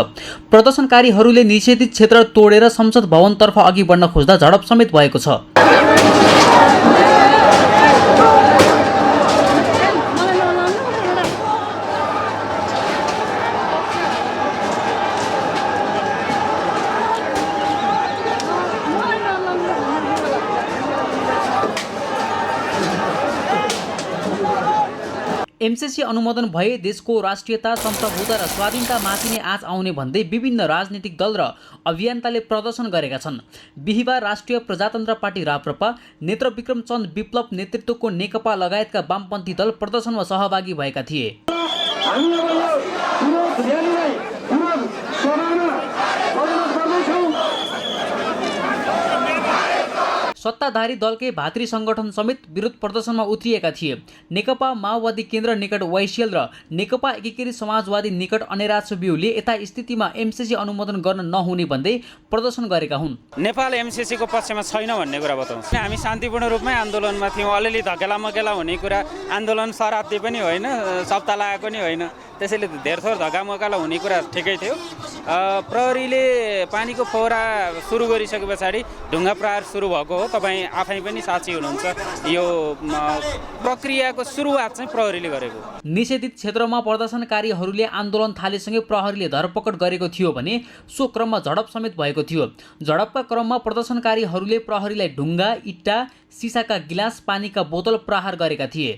प्रदर्शनकारीहरूले निषेधित क्षेत्र तोडेर संसद भवनतर्फ अघि बढ्न खोज्दा झडप समेत भएको छ। एमसीसी अनुमोदन भए देशको राष्ट्रियता, सम्प्रभुता र स्वाधीनतामाथि नै आँच आउने भन्दै विभिन्न राजनीतिक दल र अभियन्ताले प्रदर्शन गरेका छन्। बिहिबार राष्ट्रिय प्रजातन्त्र पार्टी राप्रपा, नेत्रविक्रम चन्द विप्लव नेतृत्वको नेकपा लगायतका वामपन्थी दल प्रदर्शनमा सहभागी भएका थिए। सत्ताधारी दलकै भातृ संगठन समेत विरोध प्रदर्शनमा उत्रिएका थिए। नेकपा माओवादी केन्द्र निकट वाइसिएल र नेकपा एकीकृत समाजवादी निकट अनेरा सुब्युले यता स्थितिमा एमसीसी अनुमोदन गर्न नहुने भन्दै प्रदर्शन गरेका हुन्। नेपाल एमसीसीको पक्षमा छैन भन्ने कुरा बताउँछ। हामी शान्तिपूर्ण रूपमै आन्दोलनमा थियौँ। अलिअलि धकेला मकेला हुने कुरा आन्दोलन शराब्दी पनि होइन, सप्ताह लागेको पनि होइन, त्यसैले धेरथोर धक्का मकाला हुने कुरा ठिकै थियो। प्रहरीले पानीको फोहरा सुरु गरिसके पछाडि ढुङ्गा प्रहार सुरु भएको हो। तपाईँ आफै पनि साक्षी हुनुहुन्छ। यो प्रक्रियाको सुरुवात चाहिँ प्रहरीले गरेको। निषेधित क्षेत्रमा प्रदर्शनकारीहरूले आन्दोलन थालेसँगै प्रहरीले धरपकड गरेको थियो भने सो क्रममा झडप समेत भएको थियो। झडपका क्रममा प्रदर्शनकारीहरूले प्रहरीलाई ढुङ्गा, इट्टा, सिसाका गिलास, पानीका बोतल प्रहार गरेका थिए।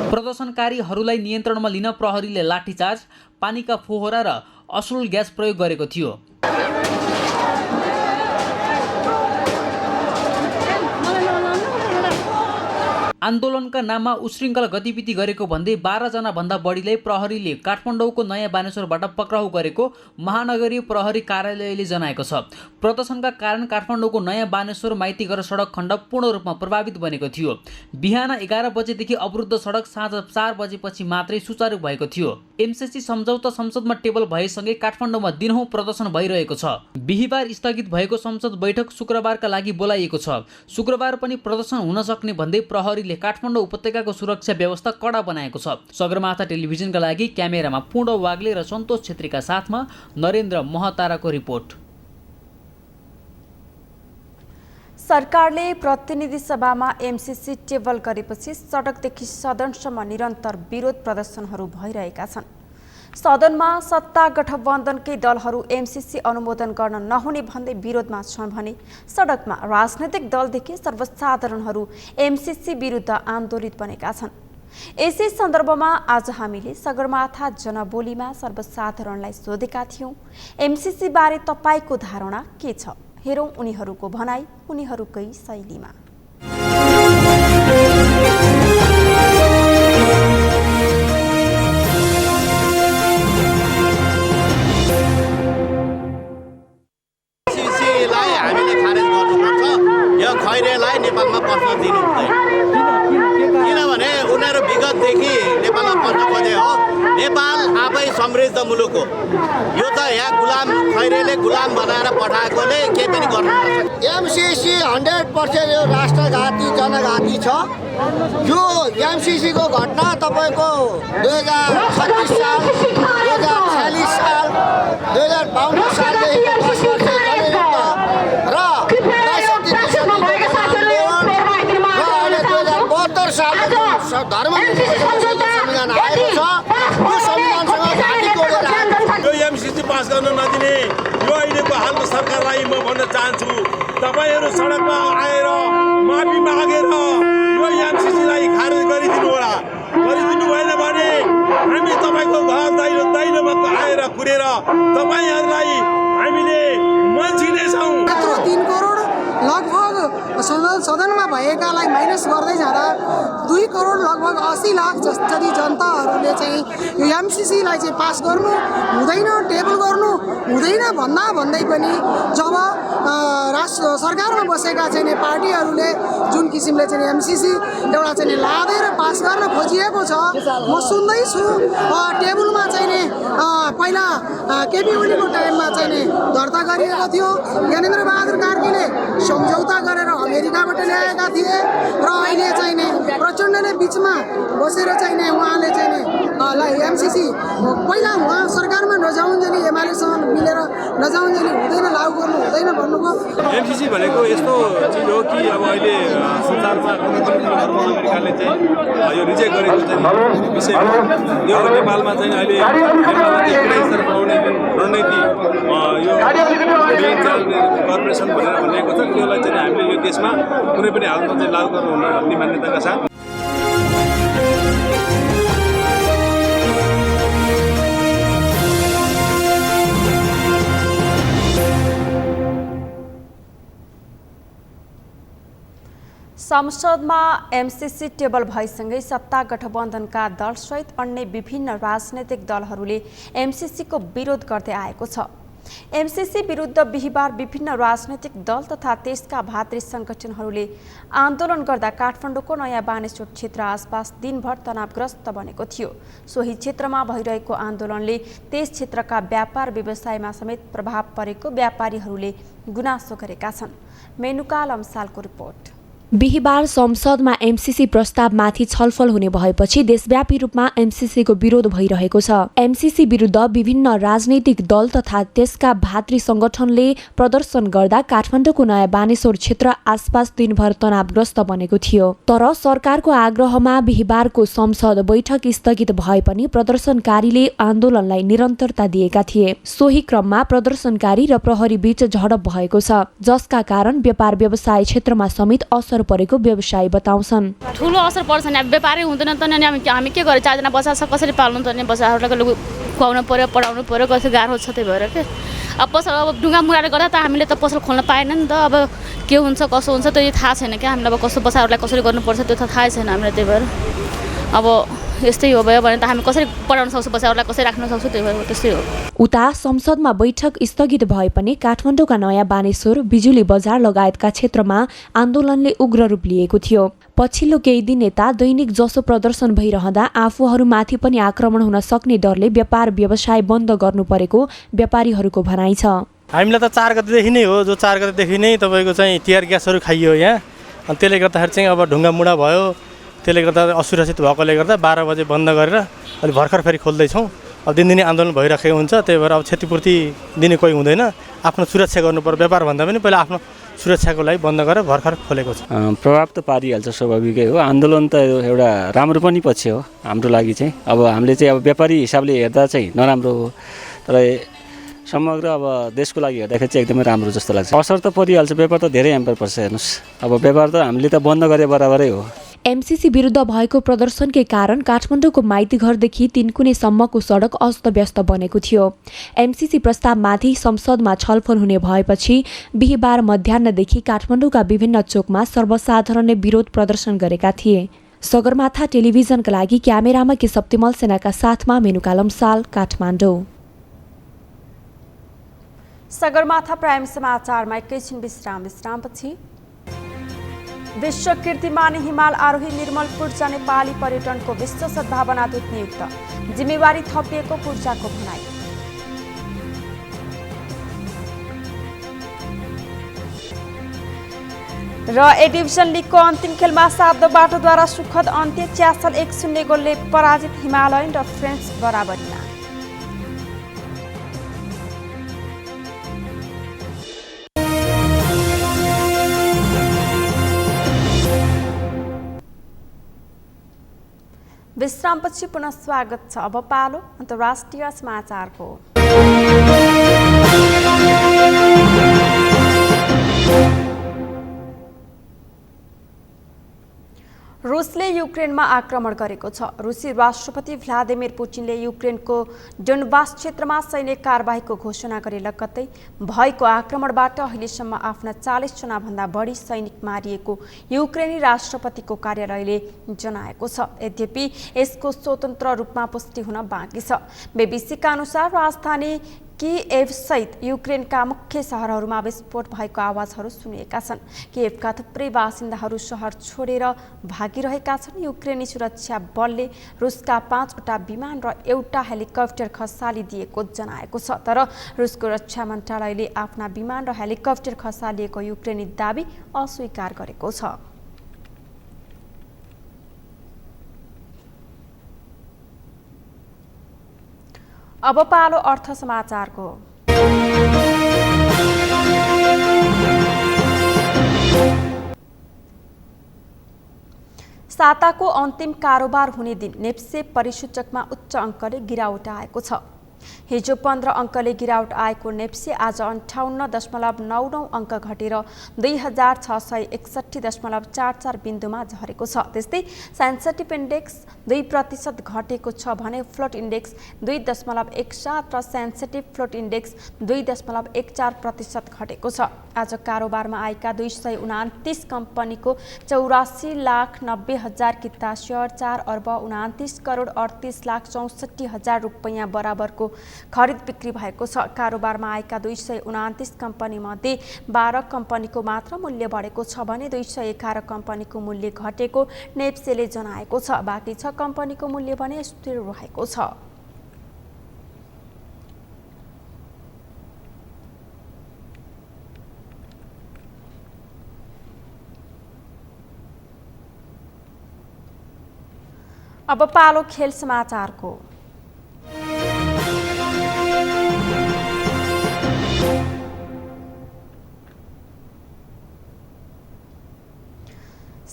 प्रदर्शनकारीहरूलाई नियन्त्रणमा लिन प्रहरीले लाठीचार्ज, पानीका फोहरा र असुल ग्यास प्रयोग गरेको थियो। आन्दोलनका नाममा उशृङ्खल गतिविधि गरेको भन्दै 12 जना भन्दा बढीलाई प्रहरीले काठमाडौँको नयाँ बानेश्वरबाट पक्राउ गरेको महानगरीय प्रहरी कार्यालयले जनाएको छ। प्रदर्शनका कारण काठमाडौँको नयाँ बानेश्वर माइतीघर सडक खण्ड पूर्ण रूपमा प्रभावित बनेको थियो। बिहान 11 बजेदेखि अवरुद्ध सडक साँझ 4 बजेपछि मात्रै सुचारू भएको थियो। एमसीसी सम्झौता संसदमा टेबल भएसँगै काठमाडौँमा दिनहुँ प्रदर्शन भइरहेको छ। बिहिबार स्थगित भएको संसद बैठक शुक्रबारका लागि बोलाइएको छ। शुक्रबार पनि प्रदर्शन हुन सक्ने भन्दै प्रहरीले सरकारले काठमाडौँ उपत्यकाको सुरक्षा व्यवस्था कडा बनाएको छ। सगरमाथा टेलिभिजनका लागि क्यामेरामा पूर्ण वाग्ले र सन्तोष छेत्रीका साथमा नरेन्द्र महताराको रिपोर्ट। सरकारले प्रतिनिधि सभामा एमसीसी टेबल गरेपछि सडकदेखि सदनसम्म निरन्तर विरोध प्रदर्शनहरू भइरहेका छन्। सदनमा सत्ता गठबन्धनकै दलहरू एमसीसी अनुमोदन गर्न नहुने भन्दै विरोधमा छन् भने सडकमा राजनैतिक दलदेखि सर्वसाधारणहरू एमसीसी विरुद्ध आन्दोलित बनेका छन्। यसै सन्दर्भमा आज हामीले सगरमाथा जनबोलीमा सर्वसाधारणलाई सोधेका थियौं, एमसीसी बारे तपाईको धारणा के छ? हेरौं उनीहरूको भनाई उनीहरूकै शैलीमा। खैरेलाई नेपालमा पस्न दिनु हुँदैन, किनभने उनीहरू विगतदेखि नेपालमा पस्न खोजे हो। नेपाल आफै समृद्ध मुलुक हो, यो त यहाँ गुलाम खैरेले गुलाम बनाएर पठाएकोले केही पनि गर्न नसक्छ। एमसीसी 100% यो राष्ट्रघाती जनघाती छ। यो एमसीसीको घटना तपाईँको 2036 साल 2046 साल 2052 सालदेखि 10 वर्ष जनयुद्ध र 2072 सालको धर्म संविधान आएको छ। यो संविधानसँग घाँटी तोडेर यो एमसीसी पास गर्न नदिने यो अहिलेको हालको सरकारलाई म भन्न चाहन्छु, तपाईहरू सडकमा आएर माफी मागेर यो एमसीसीलाई खारेज गरिदिनु होला। गरिदिनु भएन भने हामी तपाईँको घर दैलोमा आएर कुरेर तपाईँहरूलाई हामीले मन्सिनेछौँ। 3 करोड लगभग सदनमा भएकालाई माइनस गर्दै जाँदा 2 करोड लगभग 80 लाख जति जनताहरूले चाहिँ यो एमसीसीलाई चाहिँ पास गर्नु हुँदैन, टेबल गर्नु हुँदैन भन्दै पनि जब सरकारमा बसेका चाहिँ पार्टीहरूले जुन किसिमले चाहिँ एमसीसी एउटा चाहिँ लादेर पास गर्न खोजिएको छ, म सुन्दैछु। टेबलमा चाहिँ पहिला केपी ओलीको टाइममा चाहिँ दर्ता गरिएको थियो, ज्ञानेन्द्र बहादुर कार्कीले सम्झौता गरेर अमेरिकाबाट ल्याएका थिए र अहिले चाहिँ प्रचण्डले बिचमा बसेर चाहिँ उहाँले चाहिँ एमसीसी पहिला उहाँ सरकारमा नजाउन्जेली एमालेसँग मिलेर नजाउन्जेली हुँदैन, लागू गर्नु हुँदैन भन्नुभयो। एमसीसी भनेको यस्तो चिज हो कि अब अहिले संसारमा अमेरिकाले चाहिँ यो रिजेक्ट गरेको चाहिँ विषय हो। यो नेपालमा चाहिँ अहिले नेपालमा एउटै स्तर बनाउने रणनीति यो कर्पोरेसन भनेर भनिएको छ। त्यसलाई चाहिँ हामीले यो देशमा कुनै पनि हालतमा चाहिँ लागू गर्नु हुन्न भन्ने मान्यताका साथ संसदमा एमसीसी टेबल भएसँगै सत्ता गठबन्धनका दलसहित अन्य विभिन्न राजनैतिक दलहरूले एमसीसीको विरोध गर्दै आएको छ। एमसीसी विरुद्ध बिहिबार विभिन्न राजनैतिक दल तथा त्यसका भातृ संगठनहरूले आन्दोलन गर्दा काठमाडौँको नयाँ बानेश्वर क्षेत्र आसपास दिनभर तनावग्रस्त बनेको थियो। सोही क्षेत्रमा भइरहेको आन्दोलनले त्यस क्षेत्रका व्यापार व्यवसायमा समेत प्रभाव परेको व्यापारीहरूले गुनासो गरेका छन्। मेनुका लम्सालको रिपोर्ट। बिहिबार संसदमा एमसीसी प्रस्तावमाथि छलफल हुने भएपछि देशव्यापी रूपमा एमसीसीको विरोध भइरहेको छ। एमसीसी विरुद्ध विभिन्न राजनैतिक दल तथा त्यसका भातृ संगठनले प्रदर्शन गर्दा काठमाडौँको नयाँ बानेश्वर क्षेत्र आसपास दिनभर तनावग्रस्त बनेको थियो। तर सरकारको आग्रहमा बिहिबारको संसद बैठक स्थगित भए पनि प्रदर्शनकारीले आन्दोलनलाई निरन्तरता दिएका थिए। सोही क्रममा प्रदर्शनकारी र प्रहरी बीच झडप भएको छ, जसका कारण व्यापार व्यवसाय क्षेत्रमा समेत असर परेको व्यवसायी बताउँछन्। ठुलो असर पर्छ नि, व्यापारै हुँदैन त नि, हामी के गरेर 4 जना बच्चा छ कसरी पाल्नु त नि, बच्चाहरूलाई खुवाउनु पर्यो पढाउनु पर्यो, कसरी गाह्रो छ। त्यही भएर के अब पसल अब ढुङ्गा मुराले गर्दा त हामीले त पसल खोल्न पाएन नि त। अब के हुन्छ कसो हुन्छ त्यो थाहा छैन क्या हामीलाई। अब कस्तो बच्चाहरूलाई कसरी गर्नुपर्छ त्यो त थाहै छैन हामीलाई। त्यही भएर अब यस्तै हो भयो भने त हामी कसरी पढाउन सक्छौँ, बच्चाहरूलाई कसरी राख्न सक्छौँ, त्यही भएर त्यस्तै हो। उता संसदमा बैठक स्थगित भए पनि काठमाडौँका नयाँ बानेश्वर, बिजुली बजार लगायतका क्षेत्रमा आन्दोलनले उग्र रूप लिएको थियो। पछिल्लो केही दिन यता दैनिक जसो प्रदर्शन भइरहँदा आफूहरूमाथि पनि आक्रमण हुन सक्ने डरले व्यापार व्यवसाय बन्द गर्नु परेको व्यापारीहरूको भनाइ छ। हामीलाई त 4 गतेदेखि नै हो, जो 4 गतेदेखि नै तपाईँको चाहिँ टियर ग्यासहरू खाइयो यहाँ, अनि त्यसले गर्दाखेरि चाहिँ अब ढुङ्गा मुढा भयो, त्यसले गर्दा असुरक्षित भएकोले गर्दा 12 बजे बन्द गरेर अहिले भर्खर फेरि खोल्दैछौँ। अब दिनदिनै आन्दोलन भइराखेको हुन्छ, त्यही भएर अब क्षतिपूर्ति दिने कोही हुँदैन। आफ्नो सुरक्षा गर्नुपर्छ, व्यापार भन्दा पनि पहिला आफ्नो सुरक्षाको लागि बन्द गरेर भर्खर खोलेको छ। प्रभाव त पारिहाल्छ, स्वाभाविकै हो। आन्दोलन त एउटा राम्रो पनि पक्ष हो हाम्रो लागि चाहिँ। अब हामीले चाहिँ अब व्यापारी हिसाबले हेर्दा चाहिँ नराम्रो हो, तर समग्र अब देशको लागि हेर्दाखेरि चाहिँ एकदमै राम्रो जस्तो लाग्छ। असर त परिहाल्छ, व्यापार त धेरै ह्याम्पर पर्छ। हेर्नुहोस्, अब व्यापार त हामीले त बन्द गरे बराबरै हो। एमसीसी विरुद्ध भएको प्रदर्शनकै कारण काठमाडौँको माइतीघरदेखि तिनकुनेसम्मको सडक अस्तव्यस्त बनेको थियो। एमसीसी प्रस्तावमाथि संसदमा छलफल हुने भएपछि बिहीबार मध्याह्नदेखि काठमाडौँका विभिन्न चोकमा सर्वसाधारणले विरोध प्रदर्शन गरेका थिए। सगरमाथा टेलिभिजनका लागि क्यामेरामा के सप्तिमल सेनाका साथमा मेनुका लम्साल, काठमाडौँ। सगरमाथा प्राइम समाचारमा एकैछिन विश्रामपछि विश्व कीर्तिमानी हिमाल आरोही निर्मलपुर नेपाली पर्यटनको विश्व सद्भावना दूत नियुक्त, जिम्मेवारी थपिएको पूर्जाको भनाई। र ए डिभिजन लिगको अन्तिम खेलमा 7 बाटोद्वारा सुखद अन्त्य, च्यासल 1-0 गोलले पराजित हिमालयन र फ्रेन्च बराबरीमा। विश्रामपछि पुनः स्वागत छ। अब पालो अन्तर्राष्ट्रिय समाचारको। रुसले युक्रेनमा आक्रमण गरेको छ। रुसी राष्ट्रपति भ्लादिमिर पुटिनले युक्रेनको डोनबास क्षेत्रमा सैन्य कारबाहीको घोषणा गरे लगत्तै भएको आक्रमणबाट अहिलेसम्म आफ्ना 40 जनाभन्दा बढी सैनिक मारिएको युक्रेनी राष्ट्रपतिको कार्यालयले जनाएको छ। यद्यपि यसको स्वतन्त्र रूपमा पुष्टि हुन बाँकी छ। बीबीसीका अनुसार राजधानी किएभ सहित युक्रेनका मुख्य शहरहरूमा विस्फोट भएको आवाजहरू सुनिएका छन्। किएभका थुप्रै बासिन्दाहरू शहर छोडेर भागिरहेका छन्। युक्रेनी सुरक्षा बलले रुसका 5वटा विमान र एउटा हेलिकप्टर खसालिदिएको जनाएको छ, तर रुसको रक्षा मन्त्रालयले आफ्ना विमान र हेलिकप्टर खसालिएको युक्रेनी दाबी अस्वीकार गरेको छ। अब पालो अर्थ समाचारको। साताको अन्तिम कारोबार हुने दिन नेप्से परिसूचकमा उच्च अङ्कले गिरावट आएको छ। हिजो 15 अङ्कले गिरावट आएको नेप्से आज 58.99 अङ्क घटेर 2661.44 बिन्दुमा झरेको छ। त्यस्तै सेन्सेटिभ इन्डेक्स 2% घटेको छ भने फ्लोट इन्डेक्स 2.17 र सेन्सेटिभ फ्लोट इन्डेक्स 2.14% घटेको छ। आज कारोबारमा आएका 229 कम्पनीको 84,90,000 किता सेयर 4 अर्ब 29 करोड 38,64,000 रुपैयाँ बराबरको खरिद बिक्री भएको छ। कारोबारमा आएका 229 कम्पनीमध्ये 12 कम्पनीको मात्र मूल्य बढेको छ भने 211 कम्पनीको मूल्य घटेको नेप्सेले जनाएको छ। बाँकी 6 कम्पनीको मूल्य भने स्थिर रहेको छ। अब पालो खेल समाचारको।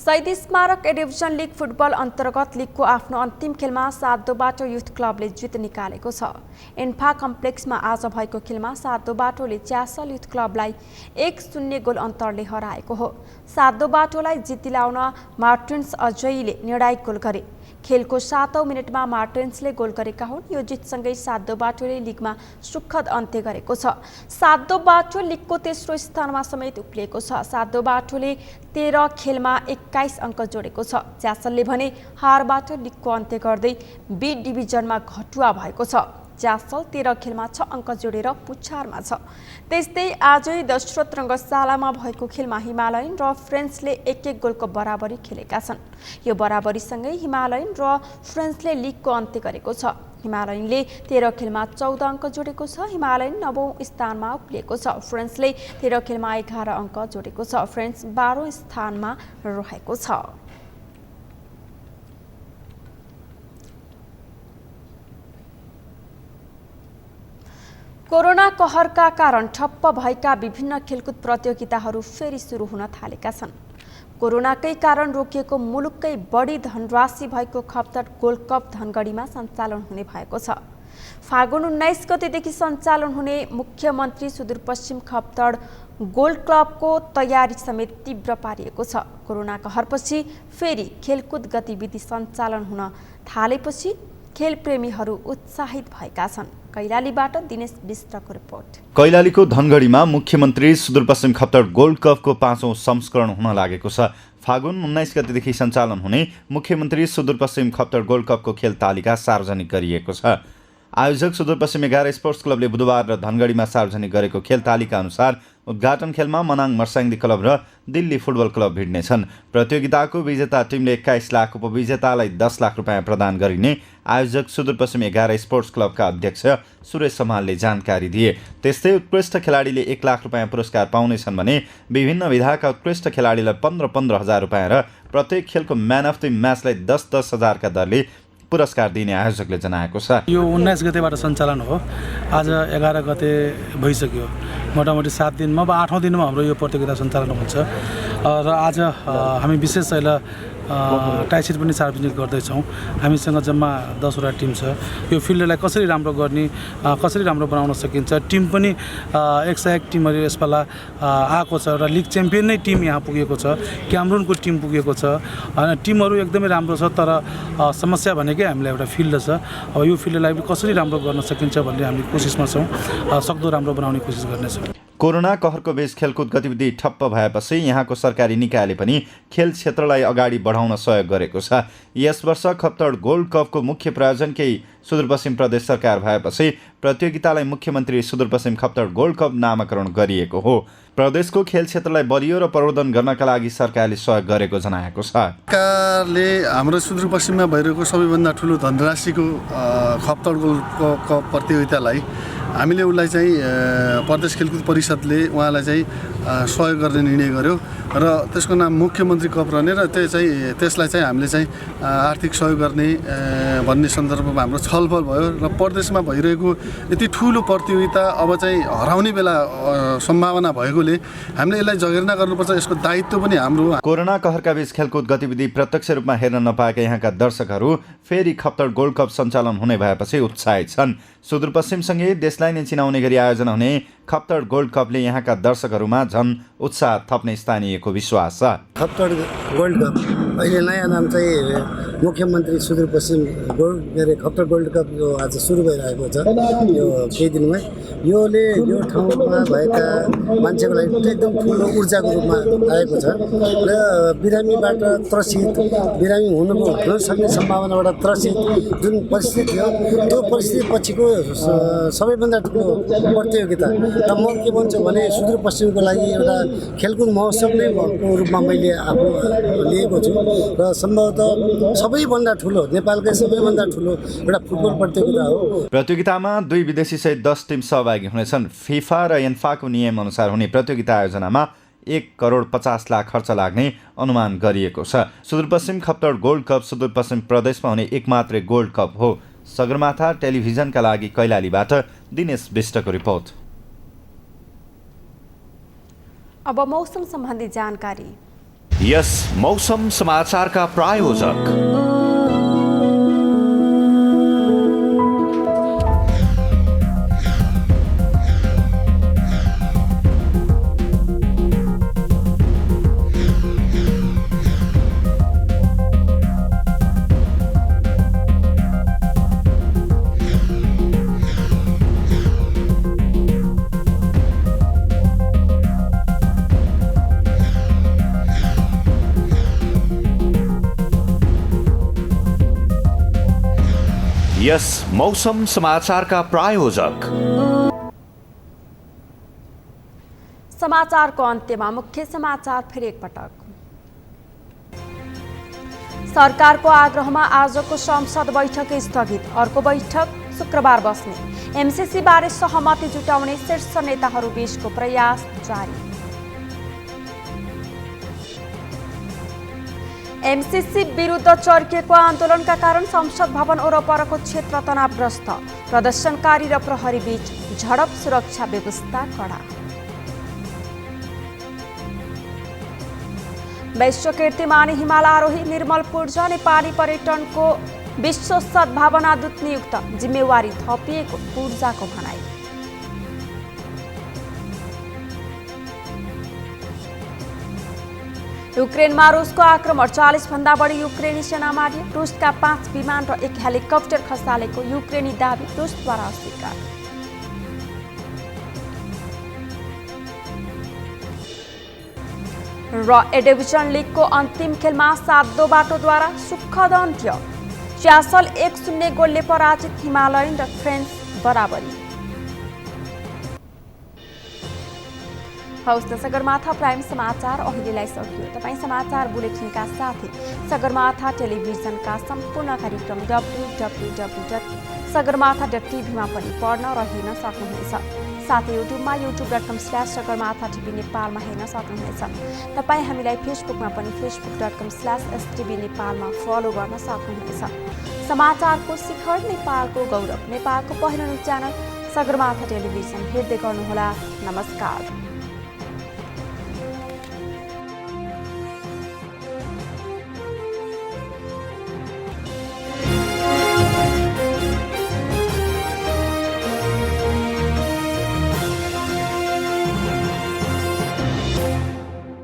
शहीद स्मारक ए डिभिजन लिग फुटबल अन्तर्गत लिगको आफ्नो अन्तिम खेलमा 7 बाटो युथ क्लबले जित निकालेको छ। इन्फा कम्प्लेक्समा आज भएको खेलमा 7 बाटोले च्यासल युथ क्लबलाई 1-0 गोल अन्तरले हराएको हो। 7 बाटोलाई जित दिलाउन मार्टिन्स अजयले निर्णायक गोल गरे। खेलको 7औं मिनेटमा मार्टिन्सले गोल गरेका हुन्। यो जितसँगै 7 बाटोले लिगमा सुखद अन्त्य गरेको छ। 7 बाटो लिगको तेस्रो स्थानमा समेत उक्लिएको छ। 7 बाटोले 13 खेलमा 21 अङ्क जोडेको छ। च्यासलले भने हारबाट लिगको अन्त्य गर्दै बी डिभिजनमा घटुवा भएको छ। च्यासल 13 खेलमा 6 अङ्क जोडेर पुछारमा छ। त्यस्तै आजै दशरथ रङ्गशालामा भएको खेलमा हिमालयन र फ्रेन्चले 1-1 गोलको बराबरी खेलेका छन्। यो बराबरीसँगै हिमालयन र फ्रेन्चले लिगको अन्त्य गरेको छ। हिमालयनले 13 खेलमा 14 अङ्क जोडेको छ। हिमालयन 9औं स्थानमा उक्लिएको छ। फ्रेन्चले 13 खेलमा 11 अङ्क जोडेको छ। फ्रेन्च 12औं स्थानमा रहेको छ। कोरोना कहरका कारण ठप्प भएका विभिन्न खेलकुद प्रतियोगिताहरू फेरि सुरु हुन थालेका छन्। कोरोनाकै कारण रोकिएको मुलुककै बढी धनराशि भएको खप्तड गोल्ड कप धनगढीमा सञ्चालन हुने भएको छ। फागुन 19 गतेदेखि सञ्चालन हुने मुख्यमन्त्री सुदूरपश्चिम खप्तड गोल्ड क्लबको तयारी समेत तीव्र पारिएको छ। कोरोना कहरपछि फेरि खेलकुद गतिविधि सञ्चालन हुन थालेपछि खेलप्रेमीहरू उत्साहित भएका छन्। कैलालीबाट दिनेश विष्टको रिपोर्ट। कैलालीको धनगढीमा मुख्यमन्त्री सुदूरपश्चिम खप्तड गोल्ड कपको 5औं संस्करण हुन लागेको छ। फागुन 19 गतेदेखि सञ्चालन हुने मुख्यमन्त्री सुदूरपश्चिम खप्तड गोल्ड कपको खेल तालिका सार्वजनिक गरिएको छ। आयोजक सुदूरपश्चिम 11 स्पोर्ट्स क्लबले बुधबार र धनगढीमा सार्वजनिक गरेको खेल तालिका अनुसार उद्घाटन खेलमा मनाङ मर्स्याङ्दी क्लब र दिल्ली फुटबल क्लब भिड्नेछन्। प्रतियोगिताको विजेता टिमले 21 लाख, उपविजेतालाई 10 लाख रुपियाँ प्रदान गरिने आयोजक सुदूरपश्चिम 11 स्पोर्ट्स क्लबका अध्यक्ष सुरेश समालले जानकारी दिए। त्यस्तै उत्कृष्ट खेलाडीले 1 लाख रुपियाँ पुरस्कार पाउनेछन् भने विभिन्न विधाका उत्कृष्ट खेलाडीलाई 15-15 हजार रुपियाँ र प्रत्येक खेलको म्यान अफ द म्याचलाई 10-10 हजारका दरले पुरस्कार दिने आयोजकले जनाएको छ। यो 19 गतेबाट सञ्चालन हो। आज 11 गते भइसक्यो। मोटामोटी 7 दिनमा अब 8औं दिनमा हाम्रो यो प्रतियोगिता सञ्चालन हुन्छ र आज हामी विशेष अहिले टाइसिट पनि सार्वजनिक गर्दैछौँ। हामीसँग जम्मा 10वटा टिम छ। यो फिल्डलाई कसरी राम्रो गर्ने, कसरी राम्रो बनाउन सकिन्छ, टिम पनि 101 टिमहरू यसपाला आएको छ र लिग च्याम्पियन नै टिम यहाँ पुगेको छ। क्यामरुनको टिम पुगेको छ होइन। टिमहरू एकदमै राम्रो छ, तर समस्या भनेकै हामीलाई एउटा फिल्ड छ। अब यो फिल्डलाई कसरी राम्रो गर्न सकिन्छ भन्ने हामी कोसिसमा छौँ। सक्दो राम्रो बनाउने कोसिस गर्नेछौँ। कोरोना कहरको बीच खेलकुद गतिविधि ठप्प भएपछि यहाँको सरकारी निकायले पनि खेल क्षेत्रलाई अगाडि बढाउन सहयोग गरेको छ। यस वर्ष खप्तड गोल्ड कपको मुख्य प्रायोजनकै सुदूरपश्चिम प्रदेश सरकार भएपछि प्रतियोगितालाई मुख्यमन्त्री सुदूरपश्चिम खप्तड गोल्ड कप नामाकरण गरिएको हो। प्रदेशको खेल क्षेत्रलाई बलियो र प्रवर्धन गर्नका लागि सरकारले सहयोग गरेको जनाएको छ। सरकारले हाम्रो सुदूरपश्चिममा भइरहेको सबैभन्दा ठुलो धनराशिको खप्तड गोल्ड कप प्रतियोगितालाई हामीले उसलाई चाहिँ प्रदेश खेलकुद परिषदले उहाँलाई चाहिँ सहयोग गर्ने निर्णय गर्यो र त्यसको नाम मुख्यमन्त्री कप रहने र त्यसलाई चाहिँ हामीले चाहिँ आर्थिक सहयोग गर्ने भन्ने सन्दर्भमा हाम्रो छलफल भयो र प्रदेशमा भइरहेको यति ठुलो प्रतियोगिता अब चाहिँ हराउने बेला सम्भावना भएकोले हामीले यसलाई जगेर्ना गर्नुपर्छ। यसको दायित्व पनि हाम्रो। कोरोना कहरका बीच खेलकुद गतिविधि प्रत्यक्ष रूपमा हेर्न नपाएका यहाँका दर्शकहरू फेरि खप्तड गोल्ड कप सञ्चालन हुने भएपछि उत्साहित छन्। सुदूरपश्चिमसँगै देशलाई नै चिनाउने गरी आयोजना हुने खप्तड गोल्ड कपले यहाँका दर्शकहरूमा झन् उत्साह थप्ने स्थानीयको विश्वास छ। खप्तड गोल्ड कप अहिले नयाँ नाम चाहिँ मुख्यमन्त्री सुदूरपश्चिम खप्तड गोल्ड कप जो आज सुरु भइरहेको छ यो केही दिनमै, यो ठाउँमा भएका मान्छेको लागि एकदम ठुलो ऊर्जाको रूपमा आएको छ र बिरामीबाट त्रसित, बिरामी हुन सक्ने सम्भावनाबाट त्रसित जुन परिस्थिति थियो त्यो परिस्थिति पछिको सबैभन्दा ठुलो प्रतियोगिता र म के भन्छु भने सुदूरपश्चिमको लागि एउटा खेलकुद महोत्सव नै को रूपमा मैले आफू लिएको छु र सम्भवतः सबैभन्दा ठुलो नेपालकै सबैभन्दा ठुलो एउटा फुटबल प्रतियोगिता हो। प्रतियोगितामा 2 विदेशी सहित 10 टिम सहभागी हुनेछन्। फिफा र एन्फाको नियम अनुसार हुने प्रतियोगिता आयोजनामा 1 करोड 50 लाख खर्च लाग्ने अनुमान गरिएको छ। सुदूरपश्चिम खप्तड गोल्ड कप सुदूरपश्चिम प्रदेशमा हुने एकमात्रै गोल्ड कप हो। सगरमाथा टेलिभिजनका लागि कैलालीबाट दिनेश विष्टको रिपोर्ट। अब मौसम सम्बन्धी जानकारी। यस मौसम समाचारका प्रायोजक यस मौसम समाचारका प्रायोजक। समाचारको अन्त्यमा मुख्य समाचार फेरि एकपटक। सरकारको आग्रहमा आजको संसद बैठक स्थगित, अर्को बैठक शुक्रबार बस्ने। एमसीसी बारे सहमति जुटाउने शीर्ष नेताहरू बीचको प्रयास जारी। एमसीसी विरुद्ध चर्किएको आन्दोलनका कारण संसद भवन वरपरको क्षेत्र तनावग्रस्त। प्रदर्शनकारी र प्रहरी बीच झडप, सुरक्षा व्यवस्था कडा। विश्व कीर्तिमान हिमाल आरोही निर्मल पूर्जा नेपाली पर्यटनको विश्व सद्भावना दूत नियुक्त, जिम्मेवारी थपिएको पूर्जाको भनाई। युक्रेनमा रुसको आक्रमण, 40 भन्दा बढी युक्रेनी सेना मारिए। रुसका 5 विमान र 1 हेलिकप्टर खसालेको युक्रेनी दाबी रुसद्वारा अस्वीकार। र ए डिभिजन लिगको अन्तिम खेलमा 7-2 बाटोद्वारा सुखद अन्त्य। च्यासल 1-0 गोलले पराजित, हिमालयन र फ्रेन्च बराबरी। हवस् त सगरमाथा प्राइम समाचार अहिलेलाई सकियो। तपाईँ समाचार बुलेटिनका साथै सगरमाथा टेलिभिजनका सम्पूर्ण कार्यक्रम www.sagarmatha.tv मा पनि पढ्न र हेर्न सक्नुहुनेछ। साथै युट्युबमा youtube.com/sagarmatha TV नेपालमा हेर्न सक्नुहुनेछ। तपाईँ हामीलाई फेसबुकमा पनि facebook.com/stv नेपालमा फलो गर्न सक्नुहुनेछ। समाचारको शिखर, नेपालको गौरव, नेपालको पहिलो च्यानल सगरमाथा टेलिभिजन हेर्दै गर्नुहोला। नमस्कार।